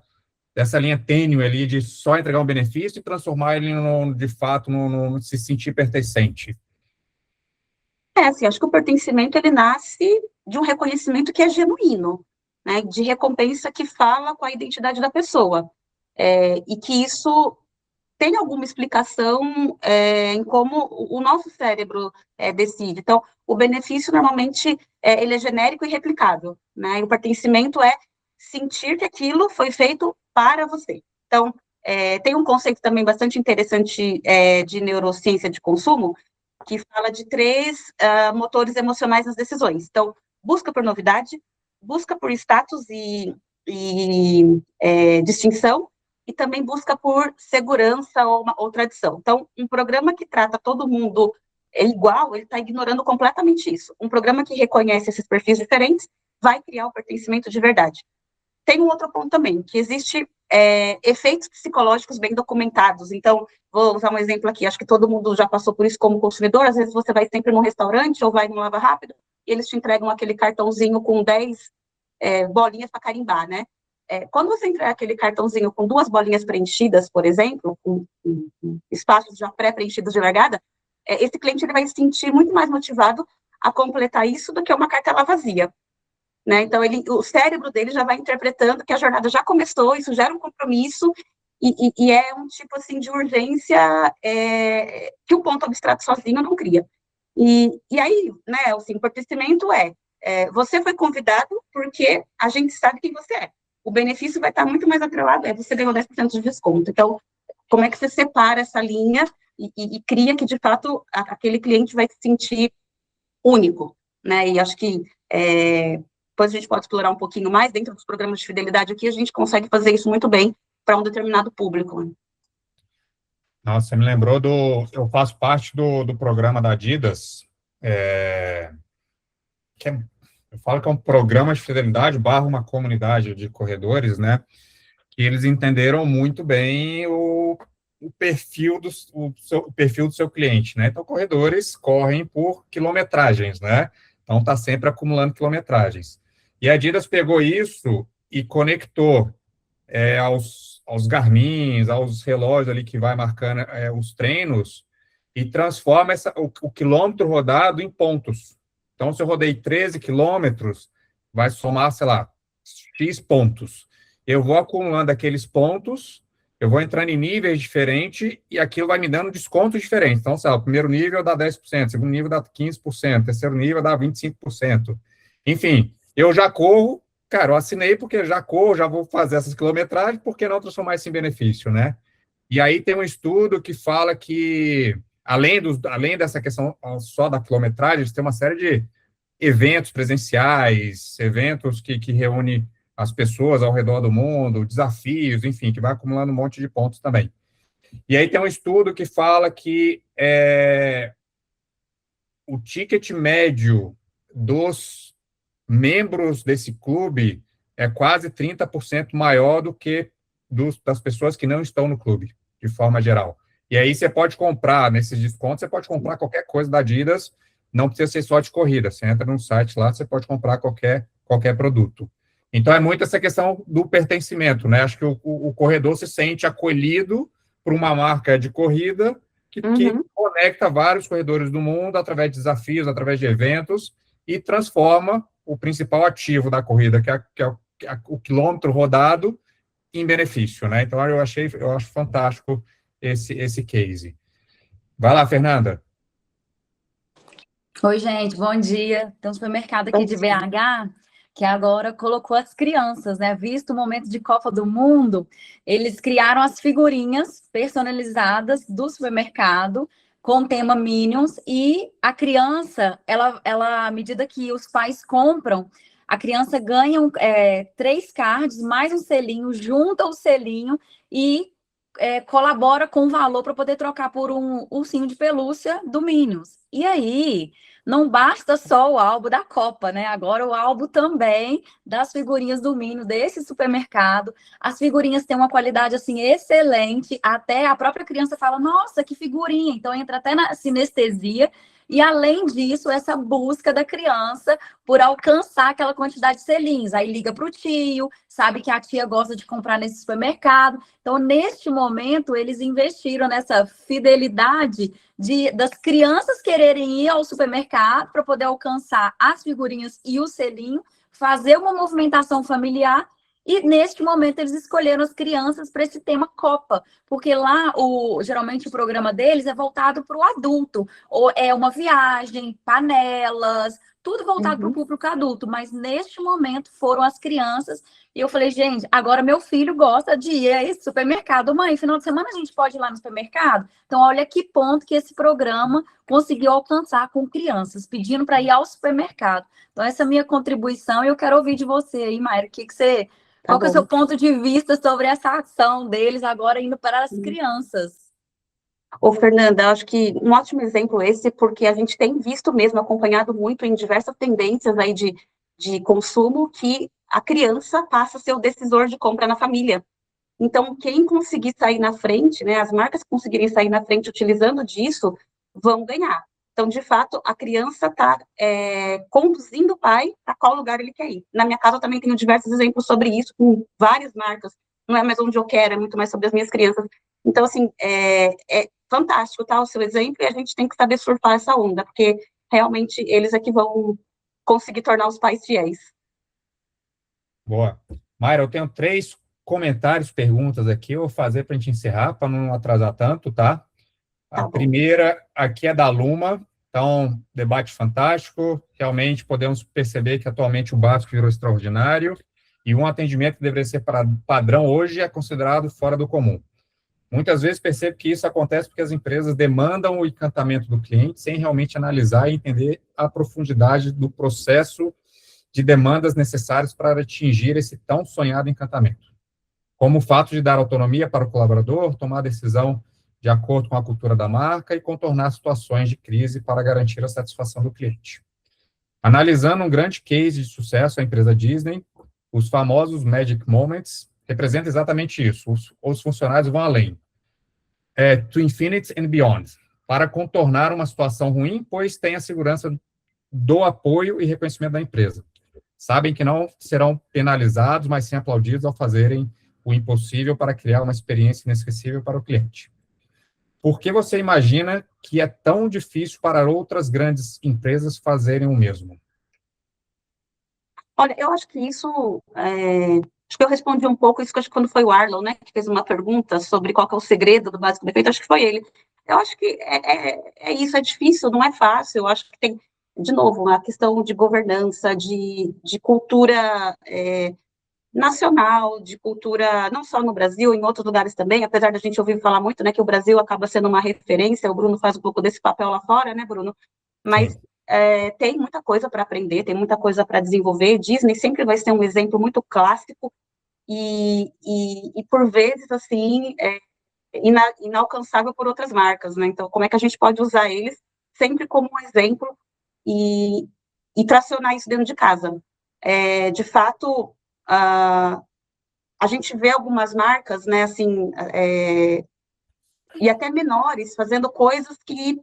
linha tênue ali de só entregar um benefício e transformar ele de fato no se sentir pertencente? Assim, acho que o pertencimento, ele nasce de um reconhecimento que é genuíno, né, de recompensa que fala com a identidade da pessoa, e que isso tem alguma explicação em como o nosso cérebro decide. Então, o benefício, normalmente, ele é genérico e replicável, né, e o pertencimento é sentir que aquilo foi feito para você. Então, tem um conceito também bastante interessante de neurociência de consumo, que fala de 3 motores emocionais nas decisões. Então, busca por novidade, busca por status e distinção, e também busca por segurança ou tradição. Então, um programa que trata todo mundo igual, ele está ignorando completamente isso. Um programa que reconhece esses perfis diferentes vai criar o pertencimento de verdade. Tem um outro ponto também, que existe efeitos psicológicos bem documentados. Então, vou usar um exemplo aqui, acho que todo mundo já passou por isso como consumidor. Às vezes você vai sempre num restaurante ou vai num Lava Rápido e eles te entregam aquele cartãozinho com 10 bolinhas para carimbar, né? Quando você entrega aquele cartãozinho com 2 bolinhas preenchidas, por exemplo, com espaços já pré-preenchidos de largada, esse cliente ele vai se sentir muito mais motivado a completar isso do que uma cartela vazia. Né? Então, o cérebro dele já vai interpretando que a jornada já começou, isso gera um compromisso, e é um tipo assim de urgência que o ponto abstrato sozinho não cria. E aí, né, assim, o pertencimento você foi convidado porque a gente sabe quem você é. O benefício vai estar muito mais atrelado, você ganhou 10% de desconto. Então, como é que você separa essa linha e cria que, de fato, aquele cliente vai se sentir único, né? E acho que depois a gente pode explorar um pouquinho mais, dentro dos programas de fidelidade aqui, a gente consegue fazer isso muito bem para um determinado público. Nossa, você me lembrou eu faço parte do programa da Adidas, eu falo que é um programa de fidelidade / uma comunidade de corredores, né, que eles entenderam muito bem o perfil do seu cliente, né, então corredores correm por quilometragens, né, então está sempre acumulando quilometragens. E a Adidas pegou isso e conectou aos Garmin, aos relógios ali que vai marcando os treinos, e transforma o quilômetro rodado em pontos. Então, se eu rodei 13 quilômetros, vai somar, sei lá, X pontos. Eu vou acumulando aqueles pontos, eu vou entrando em níveis diferentes, e aquilo vai me dando descontos diferentes. Então, sei lá, o primeiro nível dá 10%, o segundo nível dá 15%, o terceiro nível dá 25%. Enfim, eu já corro. Cara, eu assinei porque já corro, já vou fazer essas quilometragens, por que não transformar isso em benefício, né? E aí tem um estudo que fala que, além dessa questão só da quilometragem, tem uma série de eventos presenciais, eventos que reúnem as pessoas ao redor do mundo, desafios, enfim, que vai acumulando um monte de pontos também. E aí tem um estudo que fala que o ticket médio dos membros desse clube é quase 30% maior do que das pessoas que não estão no clube, de forma geral. E aí você pode comprar, nesses descontos, você pode comprar qualquer coisa da Adidas, não precisa ser só de corrida. Você entra no site lá, você pode comprar qualquer produto. Então, é muito essa questão do pertencimento, né? Acho que o corredor se sente acolhido por uma marca de corrida que conecta vários corredores do mundo através de desafios, através de eventos, e transforma o principal ativo da corrida, que é o quilômetro rodado, em benefício, né? Então, eu acho fantástico esse case. Vai lá, Fernanda. Oi, gente, bom dia. Tem um supermercado aqui de BH que agora colocou as crianças, né? Visto o momento de Copa do Mundo, eles criaram as figurinhas personalizadas do supermercado com o tema Minions, e a criança, ela, à medida que os pais compram, a criança ganha 3 cards, mais um selinho, junta o selinho e colabora com o valor para poder trocar por um ursinho de pelúcia do Minions. E aí, não basta só o álbum da Copa, né? Agora o álbum também das figurinhas do Minions, desse supermercado. As figurinhas têm uma qualidade, assim, excelente. Até a própria criança fala, nossa, que figurinha. Então, entra até na sinestesia. E, além disso, essa busca da criança por alcançar aquela quantidade de selinhos. Aí liga para o tio, sabe que a tia gosta de comprar nesse supermercado. Então, neste momento, eles investiram nessa fidelidade das crianças quererem ir ao supermercado para poder alcançar as figurinhas e o selinho, fazer uma movimentação familiar. E, neste momento, eles escolheram as crianças para esse tema Copa, porque lá, geralmente, o programa deles é voltado para o adulto, ou é uma viagem, panelas, tudo voltado para o público adulto, mas, neste momento, foram as crianças, e eu falei, gente, agora meu filho gosta de ir a esse supermercado. Mãe, final de semana a gente pode ir lá no supermercado? Então, olha que ponto que esse programa conseguiu alcançar com crianças, pedindo para ir ao supermercado. Então, essa é a minha contribuição, e eu quero ouvir de você aí, Mayra, qual que é o seu ponto de vista sobre essa ação deles agora indo para as crianças? Ô, Fernanda, acho que um ótimo exemplo esse, porque a gente tem visto mesmo, acompanhado muito em diversas tendências aí de consumo, que a criança passa a ser o decisor de compra na família. Então, quem conseguir sair na frente, né, as marcas que conseguirem sair na frente utilizando disso, vão ganhar. Então, de fato, a criança está conduzindo o pai a qual lugar ele quer ir. Na minha casa, eu também tenho diversos exemplos sobre isso, com várias marcas. Não é mais onde eu quero, é muito mais sobre as minhas crianças. Então, assim, é fantástico, tá, o seu exemplo, e a gente tem que saber surfar essa onda, porque realmente eles é que vão conseguir tornar os pais fiéis. Boa. Mayra, eu tenho 3 comentários, perguntas aqui, eu vou fazer para a gente encerrar, para não atrasar tanto, tá? A primeira aqui é da Luma, então, debate fantástico, realmente podemos perceber que atualmente o básico virou extraordinário, e um atendimento que deveria ser padrão hoje é considerado fora do comum. Muitas vezes percebo que isso acontece porque as empresas demandam o encantamento do cliente sem realmente analisar e entender a profundidade do processo de demandas necessárias para atingir esse tão sonhado encantamento. Como o fato de dar autonomia para o colaborador, tomar decisão de acordo com a cultura da marca e contornar situações de crise para garantir a satisfação do cliente. Analisando um grande case de sucesso, a empresa Disney, os famosos Magic Moments, representa exatamente isso. Os funcionários vão além. To infinity and beyond, para contornar uma situação ruim, pois tem a segurança do apoio e reconhecimento da empresa. Sabem que não serão penalizados, mas sim aplaudidos ao fazerem o impossível para criar uma experiência inesquecível para o cliente. Por que você imagina que é tão difícil para outras grandes empresas fazerem o mesmo? Olha, eu acho que isso, acho que eu respondi um pouco isso, que acho que quando foi o Arlon, né, que fez uma pergunta sobre qual que é o segredo do básico perfeito, acho que foi ele. Eu acho que é isso, é difícil, não é fácil, eu acho que tem, de novo, a questão de governança, de cultura nacional, de cultura, não só no Brasil, em outros lugares também, apesar da gente ouvir falar muito, né, que o Brasil acaba sendo uma referência, o Bruno faz um pouco desse papel lá fora, né, Bruno? Mas tem muita coisa para aprender, tem muita coisa para desenvolver. Disney sempre vai ser um exemplo muito clássico e por vezes, assim, inalcançável por outras marcas, né? Então, como é que a gente pode usar eles sempre como um exemplo e tracionar isso dentro de casa? De fato, a gente vê algumas marcas, né, assim, e até menores, fazendo coisas que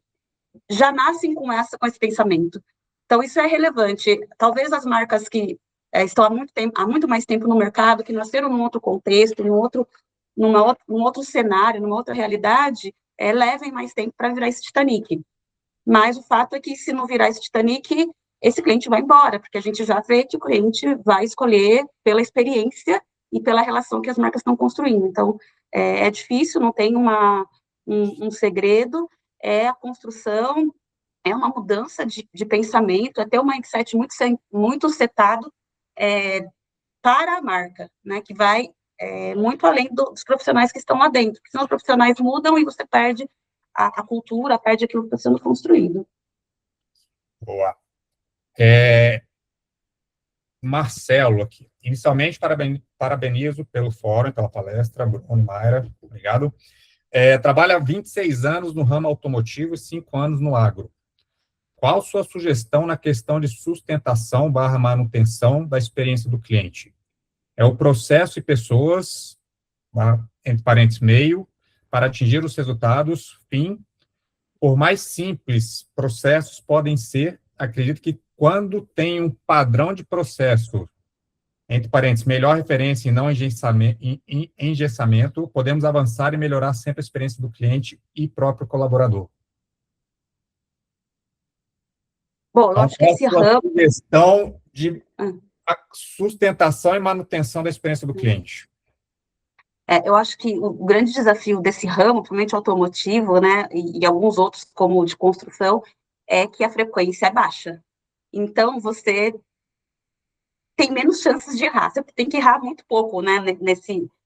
já nascem com esse pensamento. Então, isso é relevante. Talvez as marcas que estão há muito mais tempo no mercado, que nasceram num outro contexto, num outro cenário, numa outra realidade, levem mais tempo para virar esse Titanic. Mas o fato é que, se não virar esse Titanic, esse cliente vai embora, porque a gente já vê que o cliente vai escolher pela experiência e pela relação que as marcas estão construindo. Então, é difícil, não tem um segredo, a construção, é uma mudança de pensamento, é ter um mindset muito setado para a marca, né, que vai muito além dos profissionais que estão lá dentro, porque senão os profissionais mudam e você perde a cultura, perde aquilo que está sendo construído. Boa. Marcelo aqui. Inicialmente, parabenizo pelo fórum, pela palestra, Bruno, Mayra, obrigado. Trabalha há 26 anos no ramo automotivo e 5 anos no agro. Qual sua sugestão na questão de sustentação / manutenção da experiência do cliente? É o processo e pessoas, entre parênteses, meio, para atingir os resultados, fim. Por mais simples processos podem ser, acredito que quando tem um padrão de processo, entre parênteses, melhor referência e não engessamento, podemos avançar e melhorar sempre a experiência do cliente e próprio colaborador. Bom, eu acho que esse ramo... Questão de sustentação e manutenção da experiência do cliente. Eu acho que o grande desafio desse ramo, principalmente automotivo, né, e alguns outros, como de construção, é que a frequência é baixa. Então, você tem menos chances de errar. Você tem que errar muito pouco, né,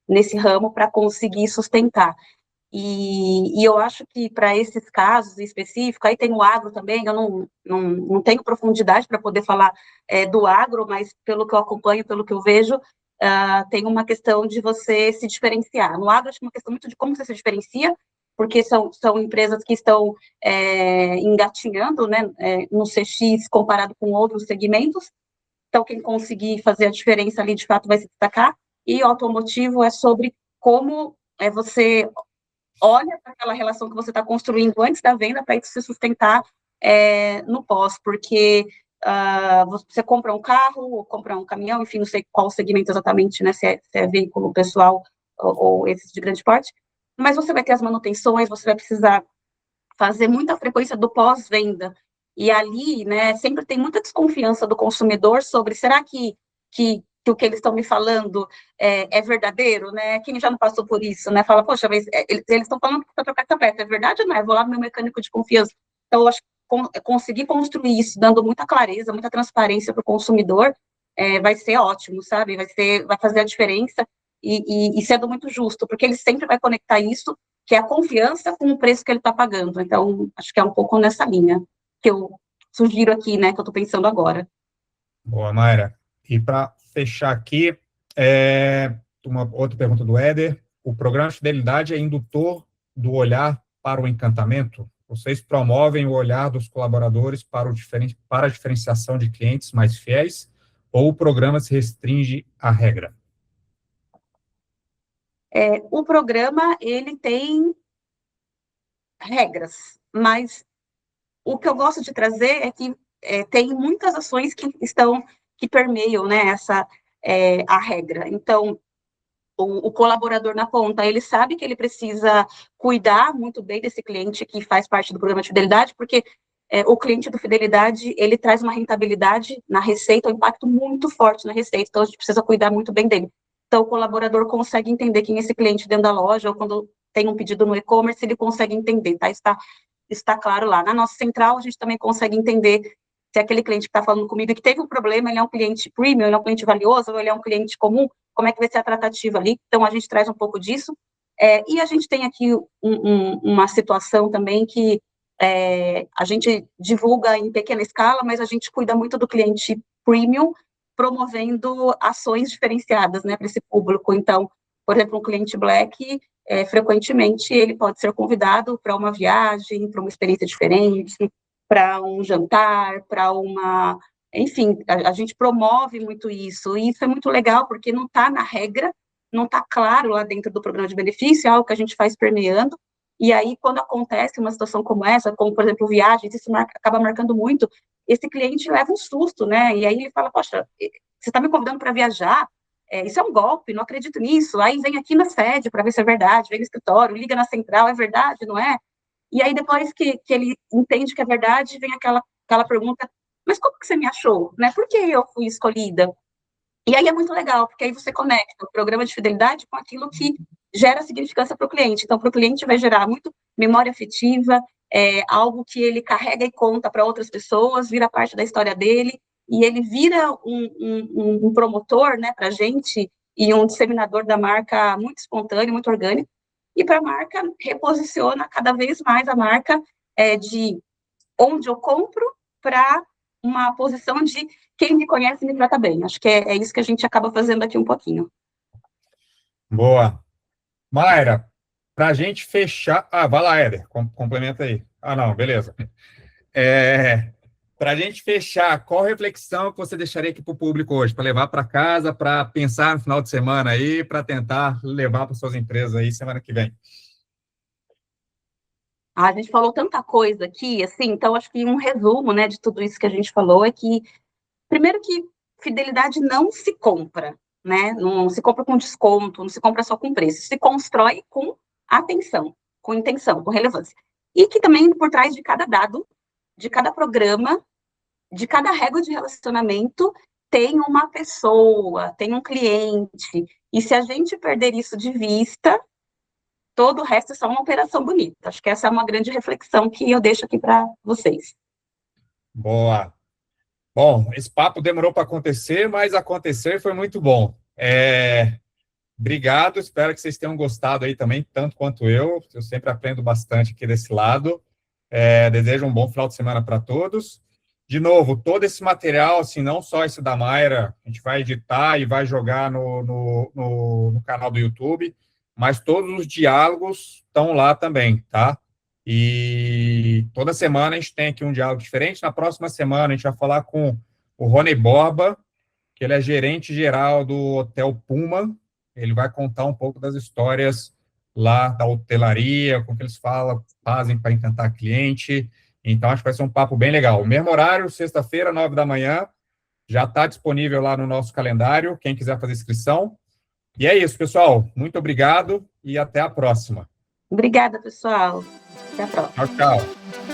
nesse ramo para conseguir sustentar. E eu acho que para esses casos específicos, aí tem o agro também, eu não tenho profundidade para poder falar do agro, mas pelo que eu acompanho, pelo que eu vejo, tem uma questão de você se diferenciar. No agro, acho que é uma questão muito de como você se diferencia, porque são empresas que estão engatinhando, né, no CX comparado com outros segmentos. Então, quem conseguir fazer a diferença ali, de fato, vai se destacar. E o automotivo é sobre como você olha para aquela relação que você está construindo antes da venda para isso se sustentar no pós, porque você compra um carro, ou compra um caminhão, enfim, não sei qual segmento exatamente, né, se é veículo pessoal ou esses de grande porte, mas você vai ter as manutenções, você vai precisar fazer muita frequência do pós-venda, e ali, né, sempre tem muita desconfiança do consumidor sobre, será que o que eles estão me falando é verdadeiro, né? Quem já não passou por isso, né? Fala, poxa, mas eles estão falando para trocar essa peça, é verdade ou não é? Eu vou lá no meu mecânico de confiança. Então, eu acho que conseguir construir isso, dando muita clareza, muita transparência para o consumidor, vai ser ótimo, sabe? Vai fazer a diferença e sendo muito justo, porque ele sempre vai conectar isso, que é a confiança, com o preço que ele está pagando. Então, acho que é um pouco nessa linha que eu sugiro aqui, né, que eu estou pensando agora. Boa, Mayra. E para fechar aqui, uma outra pergunta do Éder. O programa de fidelidade é indutor do olhar para o encantamento? Vocês promovem o olhar dos colaboradores para a diferenciação de clientes mais fiéis, ou o programa se restringe à regra? O programa, ele tem regras, mas o que eu gosto de trazer é que tem muitas ações que permeiam, né, a regra. Então, o colaborador na ponta, ele sabe que ele precisa cuidar muito bem desse cliente que faz parte do programa de fidelidade, porque o cliente do fidelidade, ele traz uma rentabilidade na receita, um impacto muito forte na receita, então a gente precisa cuidar muito bem dele. Então, o colaborador consegue entender quem é esse cliente dentro da loja, ou quando tem um pedido no e-commerce, ele consegue entender, tá? Está claro lá. Na nossa central, a gente também consegue entender se aquele cliente que está falando comigo que teve um problema, ele é um cliente premium, ele é um cliente valioso, ou ele é um cliente comum, como é que vai ser a tratativa ali? Então, a gente traz um pouco disso. E a gente tem aqui uma situação também que a gente divulga em pequena escala, mas a gente cuida muito do cliente premium, promovendo ações diferenciadas, né, para esse público. Então, por exemplo, um cliente Black, frequentemente ele pode ser convidado para uma viagem, para uma experiência diferente, para um jantar, para uma... Enfim, a gente promove muito isso, e isso é muito legal, porque não está na regra, não está claro lá dentro do programa de benefício, é algo que a gente faz permeando, e aí, quando acontece uma situação como essa, como, por exemplo, viagens, isso acaba marcando muito, esse cliente leva um susto, né? E aí ele fala, poxa, você está me convidando para viajar? Isso é um golpe, não acredito nisso. Aí vem aqui na sede para ver se é verdade, vem no escritório, liga na central, é verdade, não é? E aí, depois que ele entende que é verdade, vem aquela pergunta, mas como que você me achou? Né? Por que eu fui escolhida? E aí é muito legal, porque aí você conecta o programa de fidelidade com aquilo que gera significância para o cliente. Então, para o cliente vai gerar muito memória afetiva, algo que ele carrega e conta para outras pessoas, vira parte da história dele, e ele vira um promotor, né, para a gente, e um disseminador da marca muito espontâneo, muito orgânico, e para a marca reposiciona cada vez mais a marca de onde eu compro para uma posição de quem me conhece me trata bem. Acho que é isso que a gente acaba fazendo aqui um pouquinho. Boa. Mayra, para a gente fechar... vai lá, Éder, complementa aí. Não, beleza. Para a gente fechar, qual reflexão que você deixaria aqui para o público hoje, para levar para casa, para pensar no final de semana aí, para tentar levar para suas empresas aí semana que vem? A gente falou tanta coisa aqui, assim, então acho que um resumo, né, de tudo isso que a gente falou é que, primeiro, que fidelidade não se compra, né, não se compra com desconto, não se compra só com preço, se constrói com atenção, com intenção, com relevância. E que também, por trás de cada dado, de cada programa, de cada régua de relacionamento, tem uma pessoa, tem um cliente, e se a gente perder isso de vista, todo o resto é só uma operação bonita. Acho que essa é uma grande reflexão que eu deixo aqui para vocês. Boa. Bom, esse papo demorou para acontecer, mas acontecer foi muito bom. Obrigado, espero que vocês tenham gostado aí também, tanto quanto eu. Eu sempre aprendo bastante aqui desse lado. Desejo um bom final de semana para todos. De novo, todo esse material, assim, não só esse da Mayra, a gente vai editar e vai jogar no canal do YouTube, mas todos os diálogos estão lá também, tá? E toda semana a gente tem aqui um diálogo diferente. Na próxima semana a gente vai falar com o Rony Borba, que ele é gerente geral do Hotel Puma. Ele vai contar um pouco das histórias lá da hotelaria, como que eles fazem para encantar cliente. Então, acho que vai ser um papo bem legal. O mesmo horário, sexta-feira, 9 da manhã, já está disponível lá no nosso calendário, quem quiser fazer inscrição. E é isso, pessoal. Muito obrigado e até a próxima. Obrigada, pessoal. Até a próxima. Tchau, tchau.